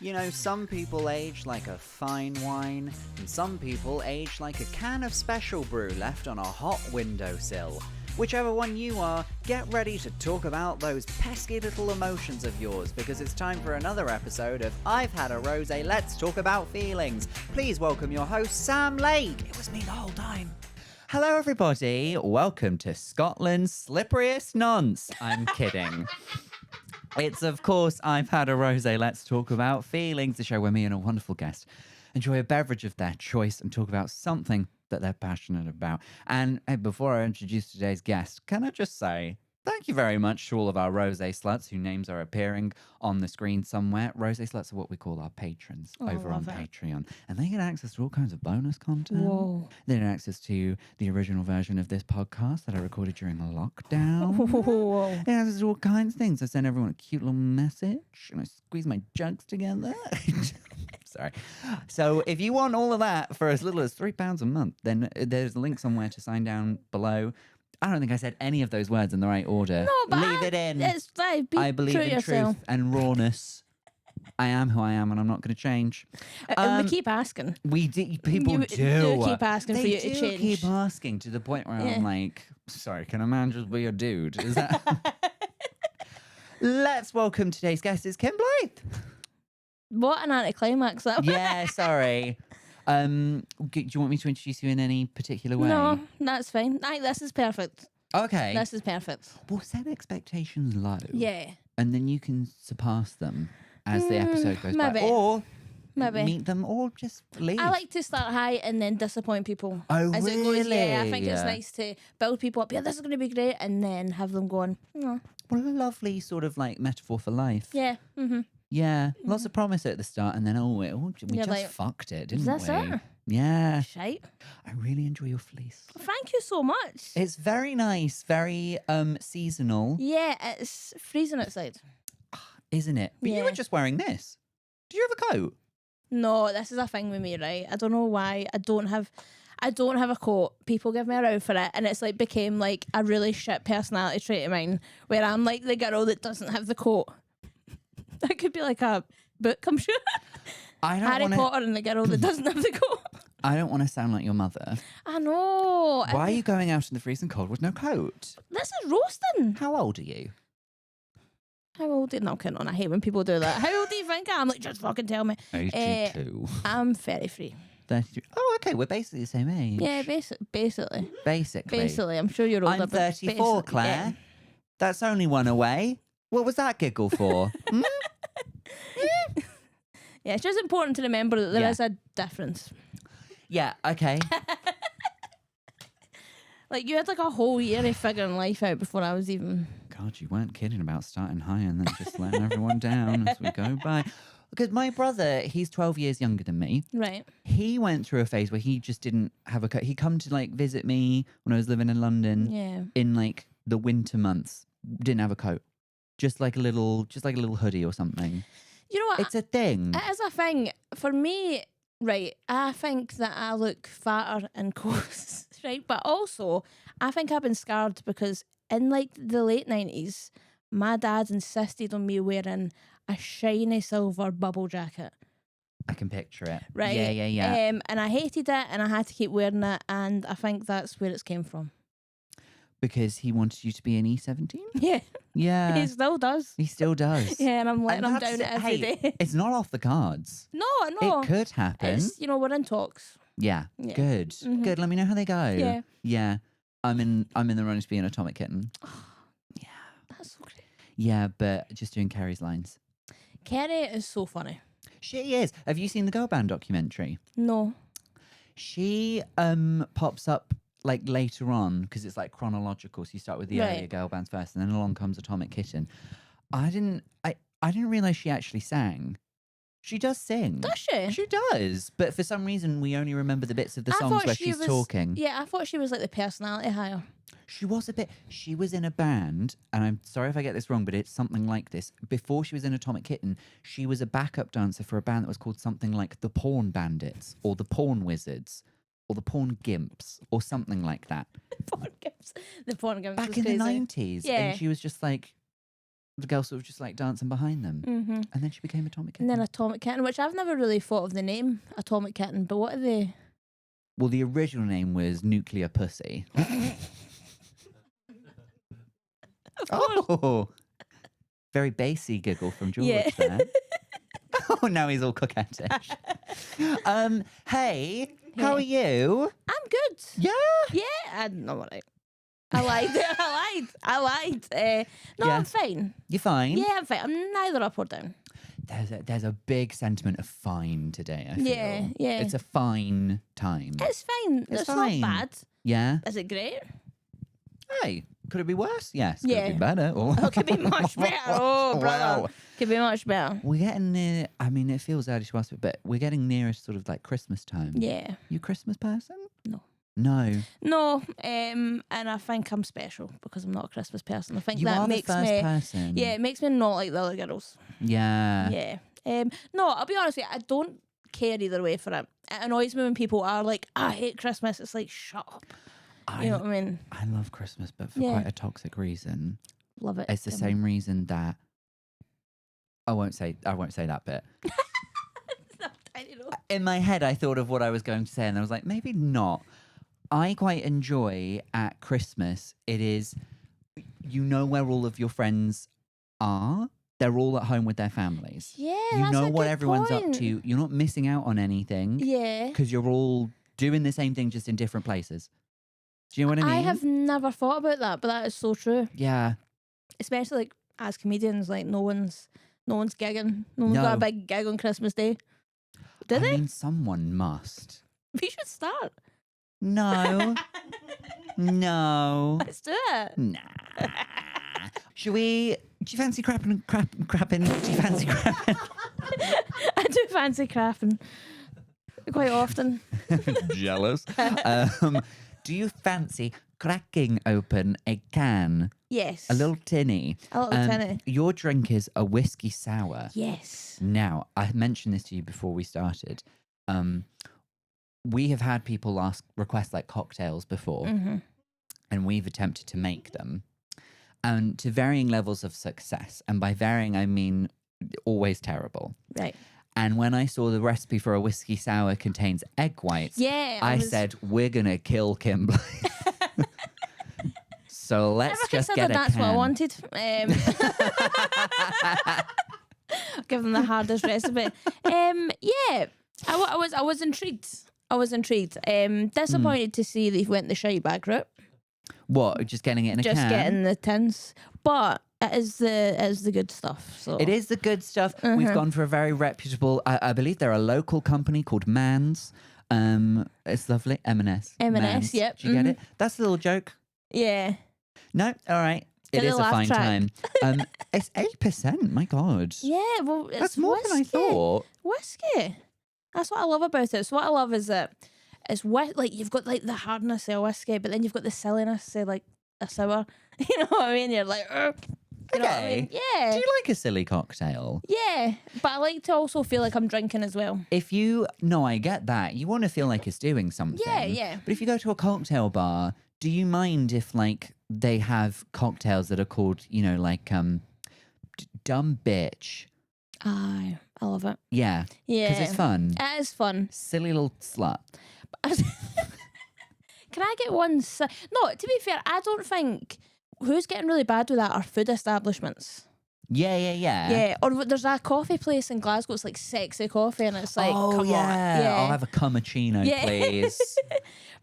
You know, some people age like a fine wine, and some people age like a can of special brew left on a hot windowsill. Whichever one you are, get ready to talk about those pesky little emotions of yours, because it's time for another episode of I've Had a Rosé, Let's Talk About Feelings. Please welcome your host, Sam Lake. It was me the whole time. Hello, everybody. Welcome to Scotland's slipperiest nonce. I'm kidding. It's, of course, I've Had a Rosé, Let's Talk About Feelings, the show where me and a wonderful guest enjoy a beverage of their choice and talk about something that they're passionate about. And before I introduce today's guest, can I just say thank you very much to all of our Rosé sluts whose names are appearing on the screen somewhere. Rosé sluts are what we call our patrons over on Patreon. And they get access to all kinds of bonus content. Whoa. They get access to the original version of this podcast that I recorded during lockdown. Whoa. They get access to all kinds of things. I send everyone a cute little message and I squeeze my jugs together. Sorry. So if you want all of that for as little as £3 a month, then there's a link somewhere to sign down below. I don't think I said any of those words in the right order. No, but Leave it in. I believe in yourself. truth and rawness. I am who I am, and I'm not going to change. And we keep asking. We do. People You do keep asking they for you to do change. keep asking to the point where I'm like, sorry, can a man just be a dude? Is that? Let's welcome today's guest. Is Kim Blythe. What an anticlimax that was. Yeah, sorry. Do you want me to introduce you in any particular way? No, that's fine. This is perfect. Okay. This is perfect. Well, set expectations low. Yeah. And then you can surpass them as the episode goes maybe. by. Or Maybe. meet them or just leave. I like to start high and then disappoint people. Oh, as it goes. Yeah, I think it's really? nice to build people up. Yeah, this is going to be great. And then have them going, no. What a lovely sort of like metaphor for life. Yeah. Mm-hmm. Yeah. Lots of promise at the start and then, we You're just like, fucked it, didn't that's we? it? Yeah. Shite. I really enjoy your fleece. Thank you so much. It's very nice, very seasonal, Yeah, it's freezing outside. isn't it? But you were Yeah. just wearing this. Do you have a coat? No, this is a thing with me, right? I don't know why. I don't have a coat. People give me a row for it, and it's like became like a really shit personality trait of mine, where I'm like the girl that doesn't have the coat. That could be like a book, I'm sure. Harry Potter and the girl that doesn't have the coat. I don't want to sound like your mother. I know. Why are you going out in the freezing cold with no coat? This is roasting. How old are you? How old? No, come on. I hate when people do that. How old do you think I am? Like, just fucking tell me. 82. I'm 33. 33. Oh, okay. We're basically the same age. Yeah, basically. Basically. I'm sure you're older. I'm but 34, basically, Claire. yeah. That's only one away. What was that giggle for? Hmm? Yeah, it's just important to remember that there Yeah. is a difference. Yeah, okay. Like, you had like a whole year of figuring life out before I was even... God, you weren't kidding about starting high and then just letting everyone down as we go by. Because my brother, he's 12 years younger than me. Right. He went through a phase where he just didn't have a coat. He come to like visit me when I was living in London Yeah. in like the winter months. Didn't have a coat. Just like a little hoodie or something. You know what? It's a thing. It is a thing. For me, right, I think that I look fatter in coats, right? But also, I think I've been scarred because in like the late 90s, my dad insisted on me wearing a shiny silver bubble jacket. I can picture it. Right? Yeah. And I hated it and I had to keep wearing it, and I think that's where it's came from. Because he wanted you to be an E17? Yeah. Yeah. He still does. He still does. Yeah, and I'm letting him that's- down every hey, day. It's not off the cards. No, no. It could happen. It's, we're in talks. Yeah. Yeah. Good. Mhm. Good. Let me know how they go. Yeah. Yeah. I'm in the running to be an atomic kitten. Yeah. That's so great. Yeah, but just doing Carrie's lines. Kerry is so funny. She is. Have you seen the girl band documentary? No. She pops up like later on because it's like chronological. So you start with the earlier girl bands first, and then along comes Atomic Kitten. I didn't realize she actually sang. She does sing. Does she? She does. But for some reason, we only remember the bits of the I songs thought where she she's was- talking. Yeah, I thought she was like the personality hire. She was in a band, and I'm sorry if I get this wrong, but it's something like this. Before she was in Atomic Kitten, she was a backup dancer for a band that was called something like the Porn Bandits, or the Porn Wizards, or the Porn Gimps, or something like that. The porn games. Back was in crazy. the 90s. Yeah. And she was just like, the girl sort of just like dancing behind them. Mm-hmm. And then she became Atomic And Kitten. then Atomic Kitten, which I've never really thought of the name Atomic Kitten, but what are they? Well, the original name was Nuclear Pussy. Oh, very bassy giggle from George there. Oh, now he's all coquettish. Hey, how are you? I'm good. Yeah. Yeah, I'm all right. I lied. I lied. No, Yeah. I'm fine. You're fine? Yeah, I'm fine. I'm neither up or down. There's a big sentiment of fine today, I feel. Yeah, yeah. It's a fine time. It's fine. It's fine. not bad. Yeah? Is it great? Hey, could it be worse? Yes. Could Yeah. it be better? Oh, Oh, it could be much better. Oh, brother. Wow. Could be much better. We're getting near, I mean, it feels early to ask, but we're getting nearer sort of like Christmas time. Yeah. You a Christmas person? No. No. No, and I think I'm special because I'm not a Christmas person. I think You that are makes the first me person. Yeah, it makes me not like the other girls. Yeah. Yeah. No, I'll be honest with you, I don't care either way for it. It annoys me when people are like, I hate Christmas. It's like, shut up. You know what I mean? I love Christmas, but for Yeah. quite a toxic reason. Love it. It's the same reason that I won't say that bit. I don't know. In my head, I thought of what I was going to say, and I was like, maybe not. I quite enjoy at Christmas. It is, you know where all of your friends are. They're all at home with their families. Yeah, You that's know a what good everyone's point. up to. You're not missing out on anything. Yeah. Because you're all doing the same thing, just in different places. Do you know what I mean? I have never thought about that, but that is so true. Yeah. Especially like as comedians, like no one's gigging. No one's got No. a big gig on Christmas Day. Did I they? mean, someone must. We should start. No. No. Let's do it. Nah. Do you fancy crapping? Do you fancy crapping? I do fancy crafting quite often. Jealous. Do you fancy cracking open a can? Yes. A little tinny. A little tinny. Your drink is a whiskey sour. Yes. Now, I mentioned this to you before we started. We have had people request like cocktails before, and we've attempted to make them, and to varying levels of success. And by varying, I mean always terrible. Right. And when I saw the recipe for a whiskey sour contains egg whites, Yeah. I said, we're going to kill Kim Blythe. So let's just get a that's can. what I wanted. Give them the hardest recipe. Yeah. I was intrigued. Disappointed to see they went the shite bag route. What? Just getting it in a can? Just getting the tins. But it is the good stuff. So It is the good stuff. We've gone for a very reputable, I believe they're a local company called Mans. It's lovely. M&S. M&S, yep. Do you get it? That's a little joke. Yeah. No? All right. Get It a is a laugh fine track. time. It's 8%. My God. Yeah, well, it's That's more than I thought. Whiskey. That's what I love about it. So what I love is that it's like you've got like the hardness of a whiskey, but then you've got the silliness of like a sour. You know what I mean? You're like, you know what I mean? Yeah. Do you like a silly cocktail? Yeah, but I like to also feel like I'm drinking as well. No, I get that. You want to feel like it's doing something. Yeah, yeah. But if you go to a cocktail bar, do you mind if like they have cocktails that are called, like dumb bitch? I love it. Yeah. Yeah. Because it's fun. It is fun. Silly little slut. Can I get one? No, to be fair, I don't think who's getting really bad with that are food establishments. Yeah. Yeah, or there's a coffee place in Glasgow. It's like sexy coffee, and it's like, oh come yeah. on, yeah. I'll have a cappuccino, Yeah. please.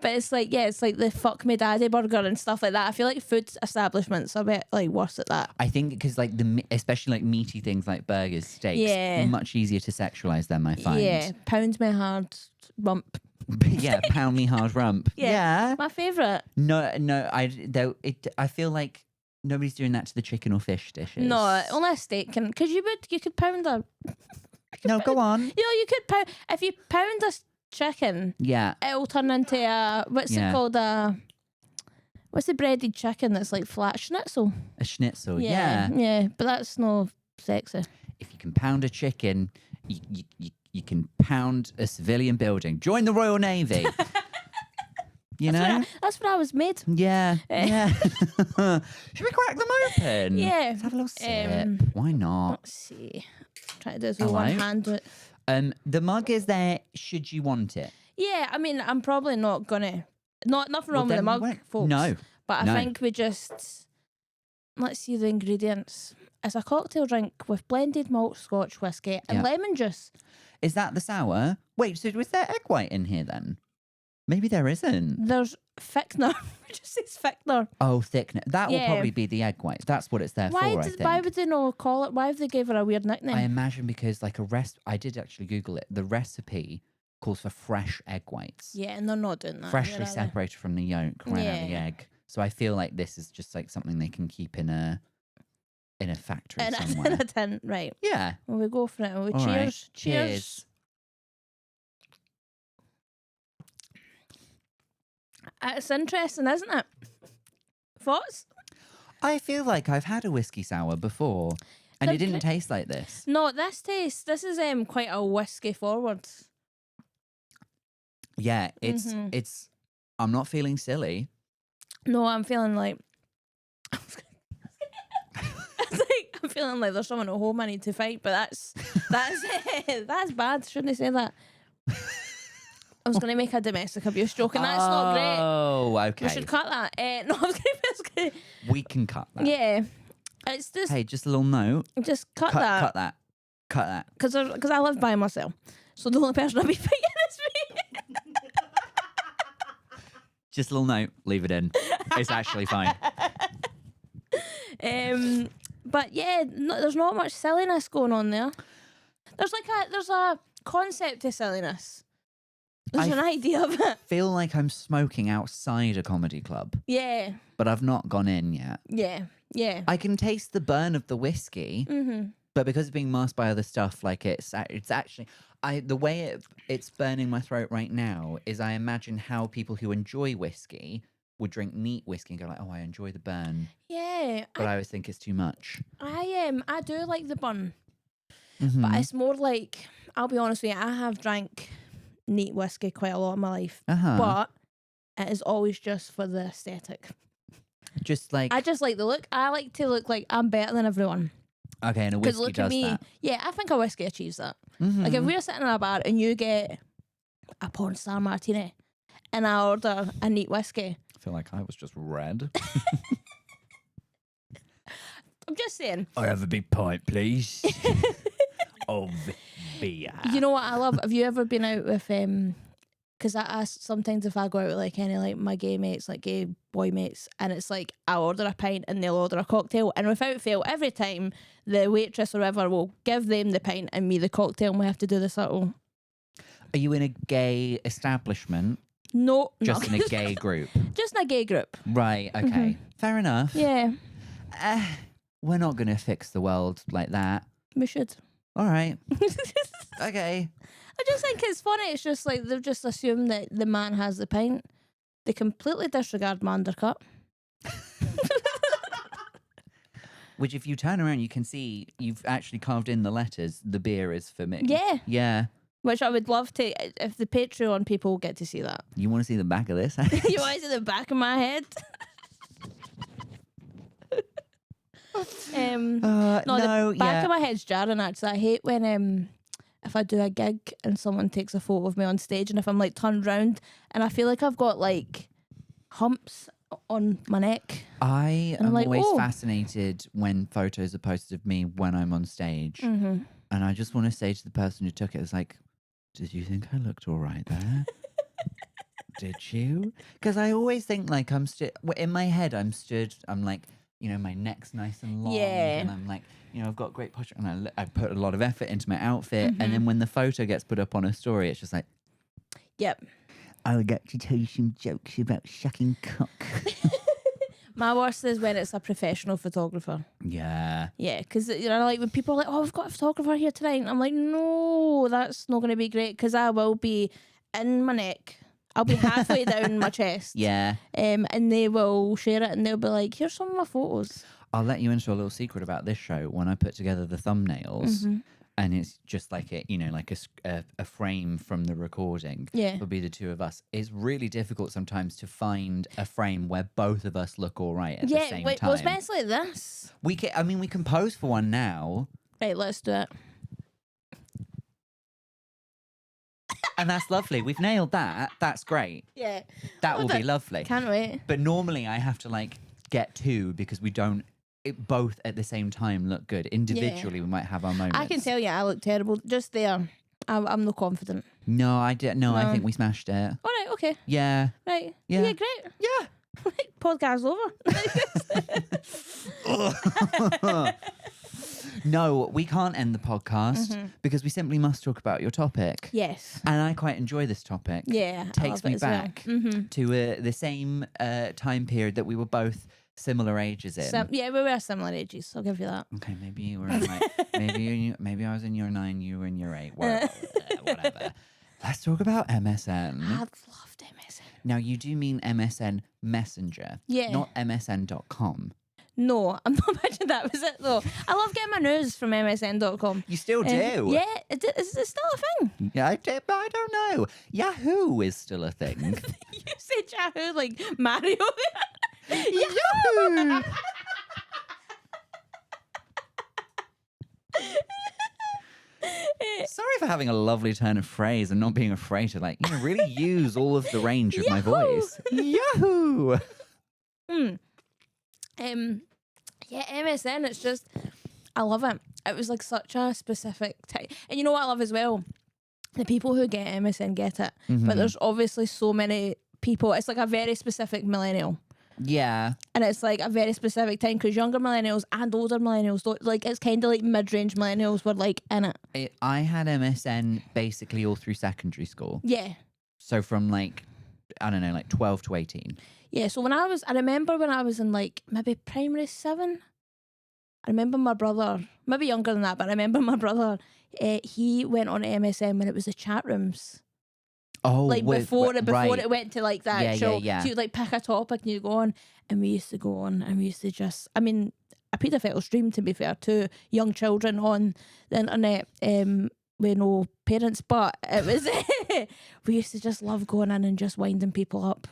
But it's like, it's like the fuck me daddy burger and stuff like that. I feel like food establishments are a bit like worse at that. I think because like especially like meaty things like burgers, steaks, Yeah. much easier to sexualize them. I find. Yeah, pound me hard rump. Yeah, pound me hard rump. Yeah. My favourite. No. I feel like nobody's doing that to the chicken or fish dishes. No, only a steak can, because you could pound a. No, go on. You could pound if you pound a chicken. Yeah. It'll turn into a what's it called what's the breaded chicken that's like flat schnitzel? A schnitzel. Yeah. Yeah, but that's no sexy. If you can pound a chicken, you can pound a civilian building. Join the Royal Navy. You know? That's what I was made. Yeah. Yeah. Should we crack them open? Yeah. Let's have a little sip. Why not? Let's see. Try to do this with one hand. But the mug is there should you want it. yeah, I mean, I'm probably not gonna. Nothing wrong with the mug, folks. No. But I think we just. Let's see the ingredients. It's a cocktail drink with blended malt Scotch whiskey and lemon juice. Is that the sour? Wait, so was there egg white in here then? Maybe there isn't. There's thickener. It just says thickener. Oh, thickener. That will probably be the egg white. That's what it's there for, I think. Why would they not call it? Why have they gave her a weird nickname? I imagine because like I did actually Google it. The recipe calls for fresh egg whites. Yeah, and they're not doing that. Freshly separated from the yolk right out of the egg. So I feel like this is just like something they can keep in a factory somewhere. In a tin, right. Yeah. Well, we go for it. Cheers. Right. Cheers. It's interesting, isn't it? Thoughts? I feel like I've had a whiskey sour before and it didn't taste like this. No, this is quite a whiskey forward. Yeah, it's I'm not feeling silly. No, I'm feeling like I'm feeling like there's someone at home I need to fight, but that's that's bad. Shouldn't I say that? I was going to make a domestic abuse joke, and that's not great. Oh, okay. We should cut that. No, I was going to. We can cut that. Yeah, it's just. Hey, just a little note. Just cut that. Cut that. Because I live by myself, so the only person I'll be fighting is me. Just a little note. Leave it in. It's actually fine. But yeah, there's not much silliness going on there. There's a concept to silliness. There's an idea of it. I feel like I'm smoking outside a comedy club. Yeah. But I've not gone in yet. Yeah. Yeah. I can taste the burn of the whiskey, but because it's being masked by other stuff, like it's actually the way it's burning my throat right now is I imagine how people who enjoy whiskey would drink neat whiskey and go like, oh, I enjoy the burn. Yeah. But I always think it's too much. I do like the burn, but it's more like, I'll be honest with you, I have drank neat whiskey quite a lot in my life, but it is always just for the aesthetic. Just like I just like the look. I like to look like I'm better than everyone. Okay, and a whiskey look does at me. that. Yeah, I think a whiskey achieves that. Like if we're sitting in a bar and you get a porn star martini and I order a neat whiskey, I feel like I was just red. I'm just saying. I have a big pint, please. Of beer. You know what I love? Have you ever been out with because I sometimes if I go out with like any like my gay mates, like gay boy mates, and it's like I order a pint and they'll order a cocktail, and without fail every time the waitress or whoever will give them the pint and me the cocktail, and we have to do the subtle. Are you in a gay establishment? No, just in a gay group. Just in a gay group. Right. Okay. Fair enough. Yeah. We're not going to fix the world like that. We should. All right. Okay. I just think it's funny. It's just like they've just assumed that the man has the pint. They completely disregard my undercut. Which, if you turn around, you can see you've actually carved in the letters. The beer is for me. Yeah. Yeah. Which I would love to, if the Patreon people get to see that. You want to see the back of this? You want to see the back of my head? The back of my head's jarring, actually. I hate when if I do a gig and someone takes a photo of me on stage, and if I'm like turned round and I feel like I've got like humps on my neck. I am like, always fascinated when photos are posted of me when I'm on stage. And I just want to say to the person who took it, it's like, did you think I looked all right there? Did you? Because I always think like I'm stood, in my head I'm like, you know, my neck's nice and long. Yeah. And I'm like, you know, I've got great posture. And I put a lot of effort into my outfit. And then when the photo gets put up on a story, it's just like, yep. I would like to tell you some jokes about sucking cock. My worst is when it's a professional photographer. Yeah. Yeah, because, you know, like when people are like, oh, we've got a photographer here tonight. And I'm like, no, that's not going to be great, because I will be in my neck. I'll be halfway down my chest. Yeah. And they will share it and they'll be like, here's some of my photos. I'll let you into a little secret about this show. When I put together the thumbnails, and it's just like like a frame from the recording. Yeah. Would be the two of us. It's really difficult sometimes to find a frame where both of us look all right at the same time. Well, especially this. We can pose for one now. Right, let's do it. And that's lovely. We've nailed that. That's great. Yeah. That will be lovely. Can't wait. But normally I have to like get two because we don't both at the same time look good. Individually, we might have our moments. I can tell you I look terrible. Just there. I'm not confident. No, I did. No, I think we smashed it. All right, okay. Yeah. Right. Yeah. Yeah, great. Yeah. Podcast over. No, we can't end the podcast because we simply must talk about your topic. Yes. And I quite enjoy this topic. Yeah. Takes me back to the same time period that we were both similar ages in. Yeah, we were similar ages. I'll give you that. Okay, maybe you were in maybe I was in year 9, you were in year 8. Whatever. Let's talk about MSN. I loved MSN. Now, you do mean MSN Messenger, not MSN.com. No, I'm not imagining that was it though. I love getting my news from MSN.com. You still do? Yeah, is it still a thing? Yeah, I don't know. Yahoo is still a thing. You said Yahoo like Mario. Yahoo! Sorry for having a lovely turn of phrase and not being afraid to really use all of the range of my voice. Yahoo! Yeah, MSN, it's just, I love it. It was like such a specific type. And you know what I love as well? The people who get MSN get it. But there's obviously so many people. It's like a very specific millennial. Yeah. And it's like a very specific time because younger millennials and older millennials, like it's kind of like mid-range millennials were like in it. I had MSN basically all through secondary school. Yeah. So from 12 to 18. Yeah, so I remember when I was in maybe primary 7, I remember my brother, maybe younger than that, but I remember my brother, he went on MSN when it was the chat rooms. Oh, before right. it went to the actual, yeah. so you'd pick a topic and you'd go on, and we used to go on and we used to just, I mean, a paedophile stream to be fair to young children on the internet, with no parents, but it was, we used to just love going in and just winding people up.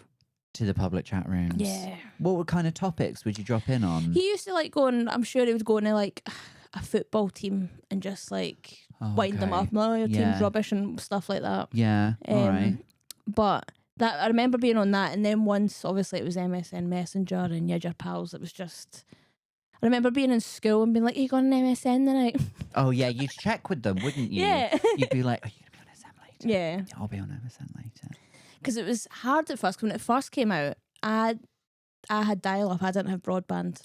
To the public chat rooms. Yeah. What kind of topics would you drop in on? He used to go on, I'm sure he would go into a football team and just wind them up. No, your team's rubbish and stuff like that. Yeah, all right. But that I remember being on that, and then once obviously it was MSN Messenger and you had your pals. It was just, I remember being in school and being like, "Are you going on MSN tonight?" Oh yeah, you'd check with them, wouldn't you? Yeah. You'd be like, "Are you gonna be on MSN later?" Yeah. I'll be on MSN later. Because it was hard at first. When it first came out, I had dial-up. I didn't have broadband.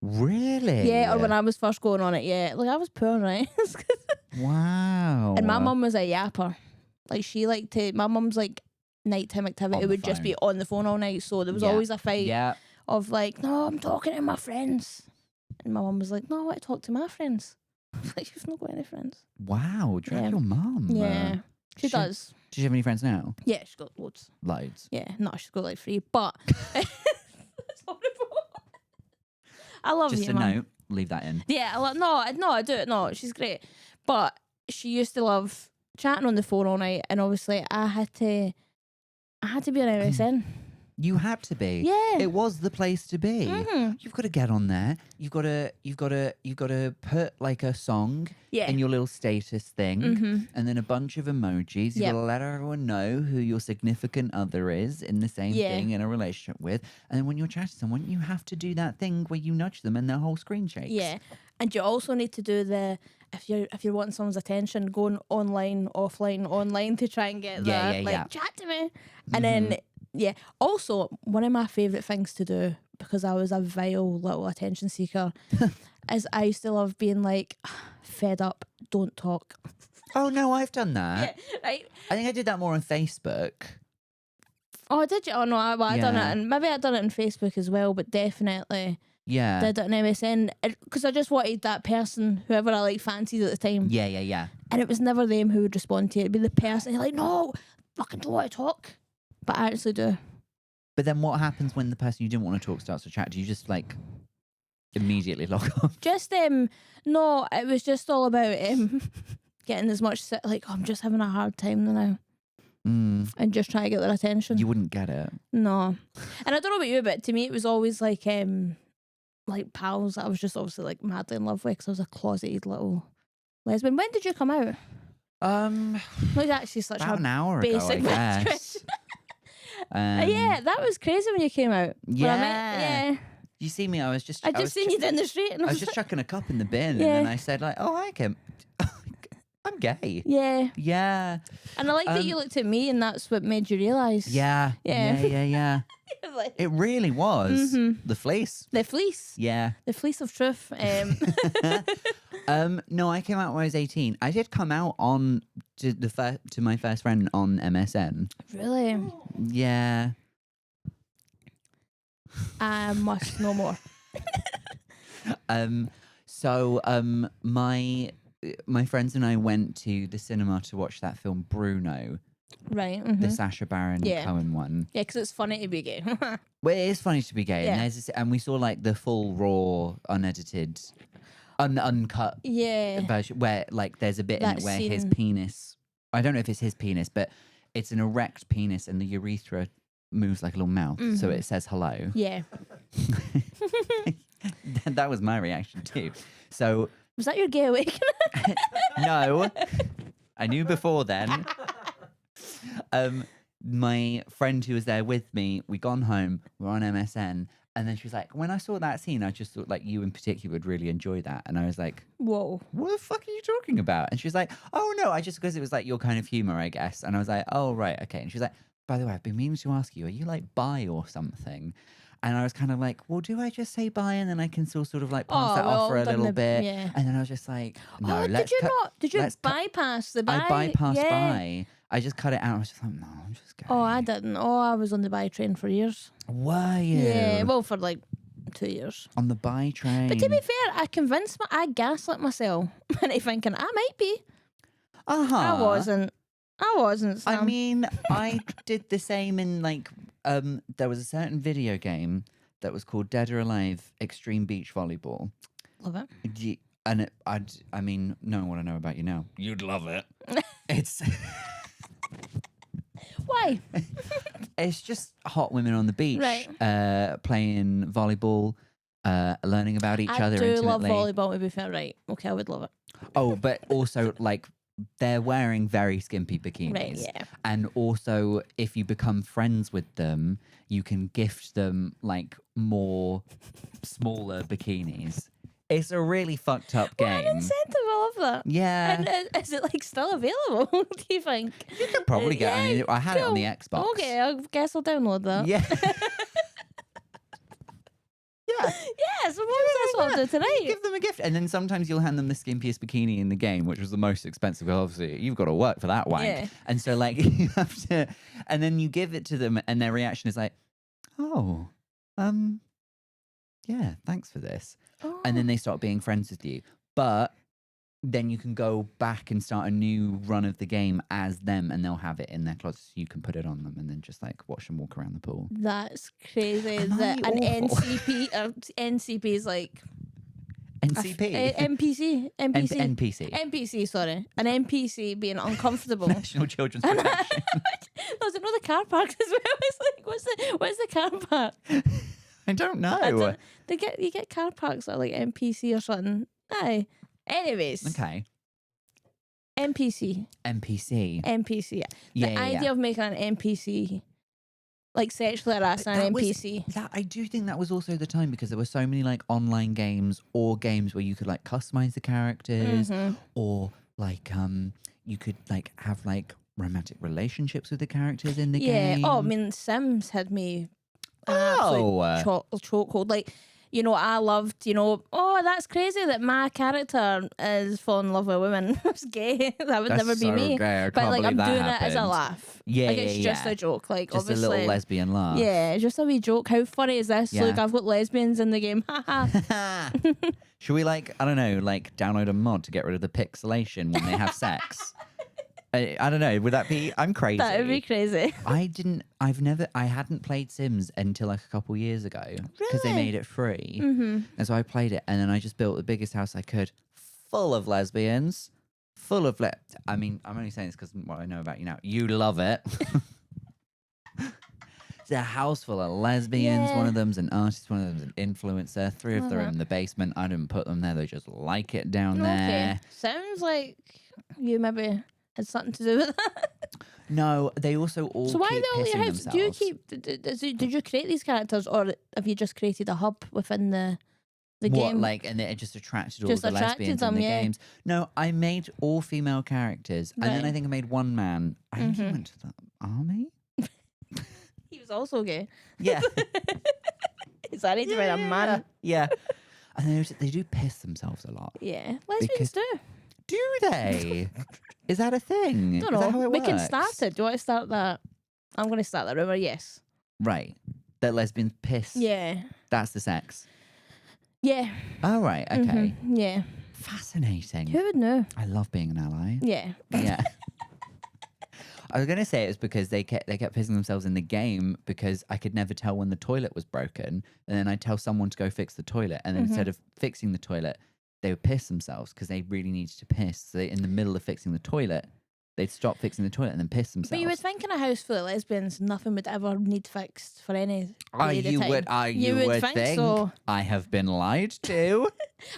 Really? Yeah, or when I was first going on it, yeah. I was poor, right? Wow. And my mum was a yapper. She liked to, my mum's nighttime activity would just be on the phone all night. So there was always a fight of no, I'm talking to my friends. And my mum was like, no, I want to talk to my friends. You've not got any friends. Wow, drag your mum. Yeah, she does. Does she have any friends now? Yeah, she's got loads. Loads? Yeah, no, she's got 3, but it's horrible. I love you, Just a note, leave that in. Yeah, I do it. No, she's great. But she used to love chatting on the phone all night, and obviously I had to be on MSN. You had to be. Yeah. It was the place to be. Mm-hmm. You've got to get on there. You've got to put a song in your little status thing, and then a bunch of emojis. You've got to let everyone know who your significant other is in the same thing in a relationship with. And then when you're chatting to someone, you have to do that thing where you nudge them and their whole screen shakes. Yeah. And you also need to do if you're wanting someone's attention, going online, offline, online to try and get chat to me. And then also one of my favourite things to do, because I was a vile little attention seeker, is I used to love being fed up, don't talk. Oh no, I've done that. Yeah, right. I think I did that more on Facebook. Oh, did you? Oh no, I done it, and maybe I done it on Facebook as well, but definitely did it on MSN because I just wanted that person, whoever I fancied at the time. Yeah. And it was never them who would respond to it. It'd be the person who's no, fucking don't want to talk. But I actually do. But then what happens when the person you didn't want to talk starts to chat? Do you just immediately log off. Just no, it was just all about getting as much like, oh, I'm just having a hard time now. And just try to get their attention. You wouldn't get it. No. And I don't know about you, but to me it was always like pals that I was just obviously like madly in love with, because I was a closeted little lesbian. When did you come out? Like actually such about an hour basic ago, I guess. Yeah, that was crazy when you came out. Yeah. You see me, I just seen you down the street and I was just chucking a cup in the bin, Yeah. and then I said like, oh, hi Kim, I'm gay. Yeah. Yeah. And I like that you looked at me and that's what made you realise. Yeah. Like, It really was. The fleece. the fleece. Yeah. The fleece of truth. No, I came out when I was 18. I did come out to my first friend on MSN. Really? Yeah. I must know more. So my friends and I went to the cinema to watch that film Bruno, Right. the Sacha Baron Cohen one. Yeah, because it's funny to be gay. Well, it is funny to be gay, Yeah. and we saw like the full raw, unedited, uncut version where like there's a bit in That it where his scene. penis. I don't know if it's his penis, but it's an erect penis, and the urethra moves like a little mouth, so it says hello. Yeah. That was my reaction too. So Was that your gay awakening? no, I knew before then. My friend who was there with me, we gone home, we're on MSN, and then she was like, when I saw that scene, I just thought like you in particular would really enjoy that. And I was like, Whoa. what the fuck are you talking about? And she was like, oh no, because it was like your kind of humor, I guess. And I was like, oh right, okay. And she was like, by the way, I've been meaning to ask you, are you like bi or something? And I was kind of like, well, do I just say bi and then I can still sort of like pass that off for a little bit? Yeah. And then I was just like, no, Did you bypass the bi? I bypassed Yeah. bi. I just cut it out. I was just like, no, I'm just gay. Oh, I didn't. Oh, I was on the bi train for years. Were you? Yeah, well, for like 2 years. On the bi train. But to be fair, I gaslit myself into thinking I might be. I wasn't. I Sam. mean, I did the same in like, there was a certain video game that was called Dead or Alive Extreme Beach Volleyball. Love it. And I mean, knowing what I know about you now, you'd love it. It's... Why? It's just hot women on the beach, Right. playing volleyball, learning about each other I do intimately. love volleyball, to be fair, right. Okay, I would love it. Oh, but also like they're wearing very skimpy bikinis. Right, yeah. And also if you become friends with them, you can gift them like more smaller bikinis. It's a really fucked up What an game. incentive, I love that. Yeah. And is it like still available, do you think? You could probably get I mean, I had it on the Xbox. Okay, I guess I'll download that. Yeah. Yeah. Yeah, so that's what I'll do tonight. Give them a gift. And then sometimes you'll hand them the skimpiest bikini in the game, which was the most expensive. Well, obviously, you've got to work for that wank. Yeah. And so, like, you have to... And then you give it to them, and their reaction is like, oh, yeah, thanks for this. Oh. And then they start being friends with you. But then you can go back and start a new run of the game as them, and they'll have it in their closet so you can put it on them and then just like watch them walk around the pool. That's crazy. Am I That an awful? NCP is like NCP? NPC. NPC. NPC, sorry. An NPC being uncomfortable. National Children's Protection. Was it not the car park as well? It's like, what's the car park? I don't know. You get car parks that are like NPC or something. Aye. Anyways. Okay. NPC. NPC. The idea of making an NPC, like sexually harassing an NPC. I do think that was also the time because there were so many like online games or games where you could like customize the characters or like you could like have like romantic relationships with the characters in the game. Yeah. Oh, I mean, Sims had me an Oh. absolute chokehold. Like, you know, I loved, oh, that's crazy that my character is falling in love with a woman who's gay. That would That's never be so me. gay. I But can't like, I'm believe doing that it as a happened. laugh. Yeah, like, it's just a joke. Like, just obviously, a little lesbian laugh. Yeah, it's just a wee joke. How funny is this? Yeah. Look, I've got lesbians in the game. Haha. Should we like, I don't know, like download a mod to get rid of the pixelation when they have sex? I don't know. Would that be? I'm crazy. That would be crazy. I hadn't played Sims until like a couple years ago because they Really? made it free. Mm-hmm. And so I played it, and then I just built the biggest house I could, full of lesbians, I mean, I'm only saying this because what I know about you now. You love it. It's a house full of lesbians. Yeah. One of them's an artist. One of them's an influencer. 3 of them are in the basement. I didn't put them there. They just like it down there. Sounds like you maybe had something to do with that. No, they also all So why keep are they all in pissing your house? themselves. Do you keep? Did you create these characters, or have you just created a hub within the game? And it just attracted all Just the attracted lesbians them, in the yeah. games? No, I made all female characters, and then Right. I think I made one man. I think he went to the army. He was also gay. Yeah, So I need to write a man. yeah. And they do piss themselves a lot. Yeah, lesbians do. Do they? Is that a thing? Don't Is that know. how it We works? can start it. Do you want to start that? I'm going to start that rumor. Yes. Right. That lesbians piss. Yeah. That's the sex. Yeah. Oh, right. Okay. Yeah. Fascinating. Who would know? I love being an ally. Yeah. Yeah. I was going to say it was because they kept pissing themselves in the game because I could never tell when the toilet was broken. And then I'd tell someone to go fix the toilet. And then instead of fixing the toilet, they would piss themselves because they really needed to piss. So in the middle of fixing the toilet, they'd stop fixing the toilet and then piss themselves. But you would think in a house full of lesbians, nothing would ever need fixed for any period of time. You would think so. I have been lied to.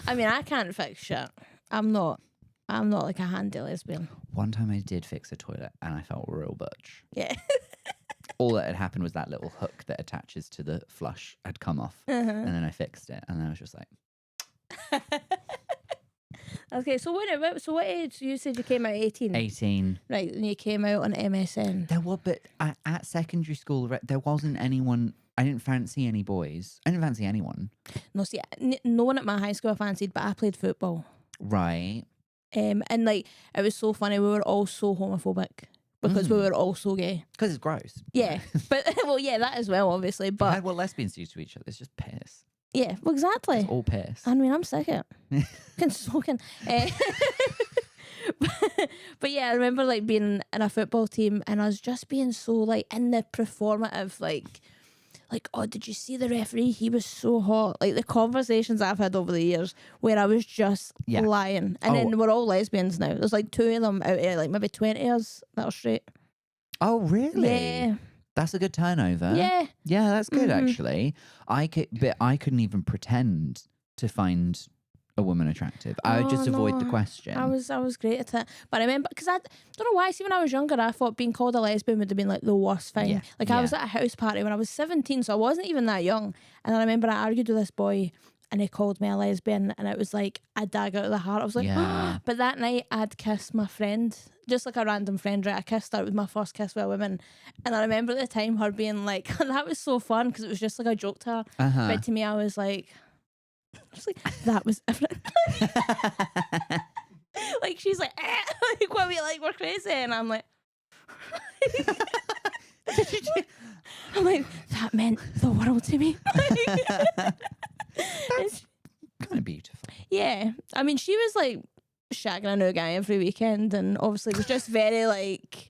I mean, I can't fix shit. I'm not like a handy lesbian. One time I did fix a toilet and I felt real butch. Yeah. All that had happened was that little hook that attaches to the flush had come off. And then I fixed it. And then I was just like... Okay, so what age? You said you came out 18. 18. Right, and you came out on MSN. There was, but at secondary school, there wasn't anyone... I didn't fancy any boys. I didn't fancy anyone. No, see, no one at my high school I fancied, but I played football. Right. And like, it was so funny. We were all so homophobic because we were all so gay. Because it's gross. Yeah, but well, yeah, that as well, obviously. But What lesbians do to each other, it's just piss. yeah, well, exactly. It's all piss. I mean, I'm sick of it. Can soaking. But yeah, I remember like being in a football team and I was just being so like in the performative, like, oh, did you see the referee? He was so hot. Like the conversations I've had over the years where I was just lying. And then we're all lesbians now. There's like 2 of them out here, like maybe 20 of us that are straight. Oh, really? Yeah. That's a good turnover. Yeah. Yeah, that's good actually. I couldn't even pretend to find a woman attractive. I would just avoid the question. I was great at it. But I remember, because I don't know why, see when I was younger, I thought being called a lesbian would have been like the worst thing. Yeah. Like I was at a house party when I was 17, so I wasn't even that young. And I remember I argued with this boy and he called me a lesbian and it was like a dagger to the heart. I was like, Yeah. But that night I'd kissed my friend, just like a random friend, right? I kissed her. It was my first kiss with a woman. And I remember at the time her being like, that was so fun because it was just like a joke to her. But to me, I was like, that was different. Like she's like, like what we like, we're crazy, and I'm like, I'm like, that meant the world to me. That's kind of beautiful. Yeah, I mean, she was like shagging a new guy every weekend, and obviously was just very like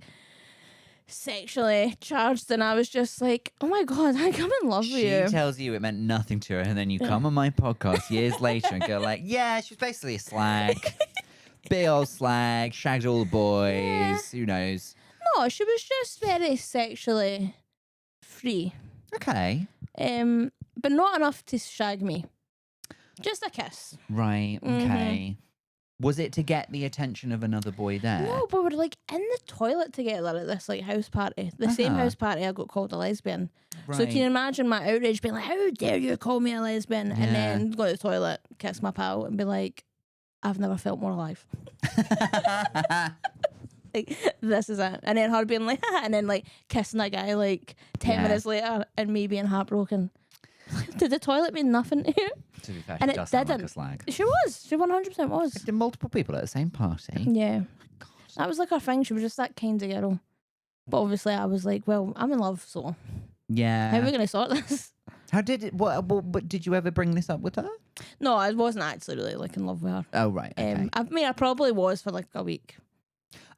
sexually charged, and I was just like, oh my god, I come in love with you. She tells you it meant nothing to her, and then you come on my podcast years later and go like, yeah, she was basically a slag. Big old slag, shagged all the boys, Yeah. who knows. No, she was just very sexually free. Okay. But not enough to shag me. Just a kiss. Right, okay. Was it to get the attention of another boy there? No, but we're like in the toilet together at this like house party. The same house party I got called a lesbian. Right. So can you imagine my outrage being like, how dare you call me a lesbian? And then go to the toilet, kiss my pal and be like, I've never felt more alive. Like, this is it. And then her being like, and then like kissing a guy like 10 minutes later and me being heartbroken. Did the toilet mean nothing to you? To be fair, And she it does sound like a didn't. slag. She was. She 100% was. Did multiple people at the same party? Yeah. That was like her thing. She was just that kind of girl. But obviously I was like, well, I'm in love, so Yeah. how are we going to sort this? How did it? What did you ever bring this up with her? No, I wasn't actually really like in love with her. Oh right. Okay. I mean, I probably was for like a week.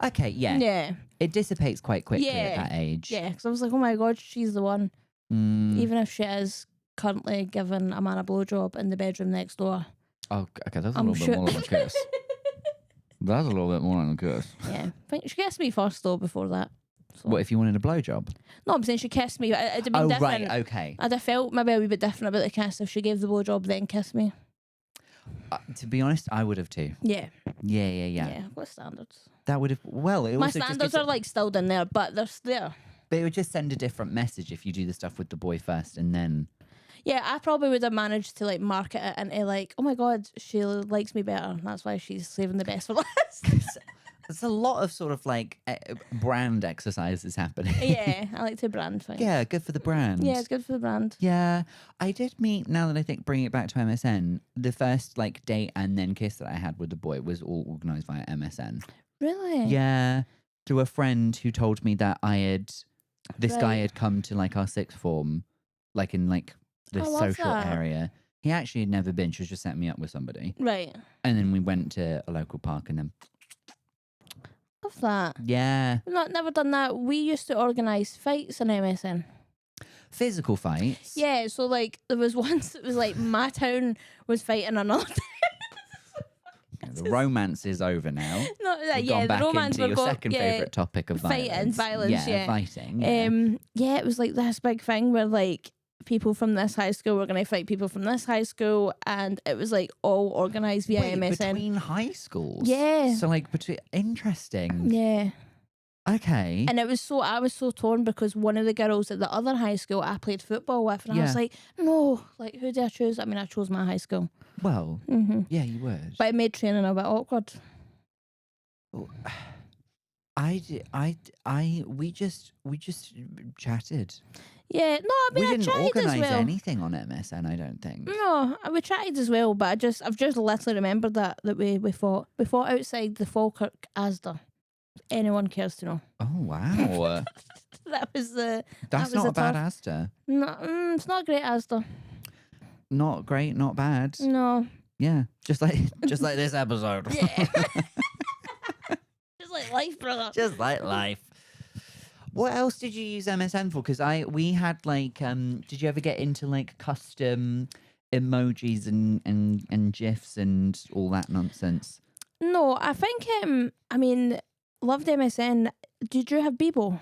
Okay, yeah. Yeah. It dissipates quite quickly at Yeah. that age. Yeah, because I was like, oh my God, she's the one. Mm. Even if she is currently giving a man a blowjob in the bedroom next door. Oh, okay, that's a I'm little bit more than a kiss. That's a little bit more than a kiss. Yeah. I think she kissed me first, though, before that. So. What, if you wanted a blowjob? No, I'm saying she kissed me. It'd have been different. Right, okay. I'd have felt maybe a wee bit different about the kiss if she gave the blowjob then kissed me. To be honest, I would have too. Yeah. Yeah. Yeah, what standards? That would have. Well, it My also standards just gives are like still down there, but they're there. But it would just send a different message if you do the stuff with the boy first and then. Yeah, I probably would have managed to like market it into like, oh my God, she likes me better. That's why she's saving the best for last. There's a lot of sort of like brand exercises happening. Yeah, I like to brand things. Yeah, good for the brand. Yeah, it's good for the brand. Yeah, I did meet, now that I think, bringing it back to MSN, the first like date and then kiss that I had with the boy was all organised via MSN. Really? Yeah, through a friend who told me that this guy Right. had come to like our sixth form, like in like the I love social that. area. He actually had never been. She was just setting me up with somebody. Right. And then we went to a local park and then, Love that. yeah. I've never done that. We used to organise fights in MSN. Physical fights. Yeah, so like there was once it was like my town was fighting another town. The romance is over now. No, We've yeah, gone the back romance into we've your got, second yeah, favourite topic of fighting, violence, yeah. Fighting. Yeah. Yeah, it was like this big thing where like people from this high school were going to fight people from this high school, and it was like all organised via Wait, MSN. between high schools? Yeah. So like interesting. Yeah. Okay. And I was so torn because one of the girls at the other high school I played football with, and I was Yeah. like, no, like who did I choose? I mean, I chose my high school. Well, Hmm. yeah, you would. But it made training a bit awkward. We just chatted. Yeah, no, I mean, We I didn't tried as organise well. anything on MSN, I don't think. No, we tried as well, but I've just literally remembered that we fought. We fought outside the Falkirk Asda. If anyone cares to know. Oh wow. That was the. That's was not a a bad tough- Asda. No, it's not a great Asda. Not great, not bad. No. Yeah. Just like this episode. Yeah. Just like life, brother. Just like life. What else did you use MSN for? Because we had like did you ever get into like custom emojis and GIFs and all that nonsense? No, I think I mean, loved MSN. Did you have Bebo?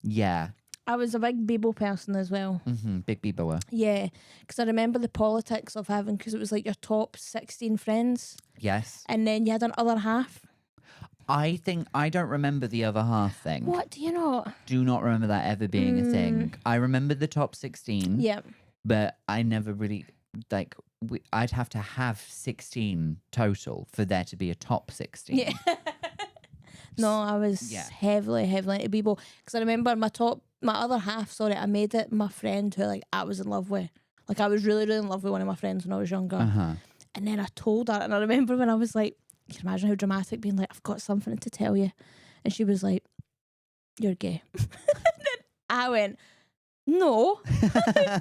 Yeah. I was a big Bebo person as well. Big Bebo. Yeah, because I remember the politics of having, because it was like your top 16 friends, Yes. and then you had an other half. I don't remember the other half thing. What do you know? Do not remember that ever being a thing. I remember the top 16. Yeah. But I never really, like, I'd have to have 16 total for there to be a top 16. Yeah. No, I was heavily into Bebo, because I remember my other half, sorry, I made it my friend who like I was in love with. Like I was really in love with one of my friends when I was younger. And then I told her, and I remember when I was like, you can imagine how dramatic, being like, I've got something to tell you. And she was like, you're gay. And then I went, no.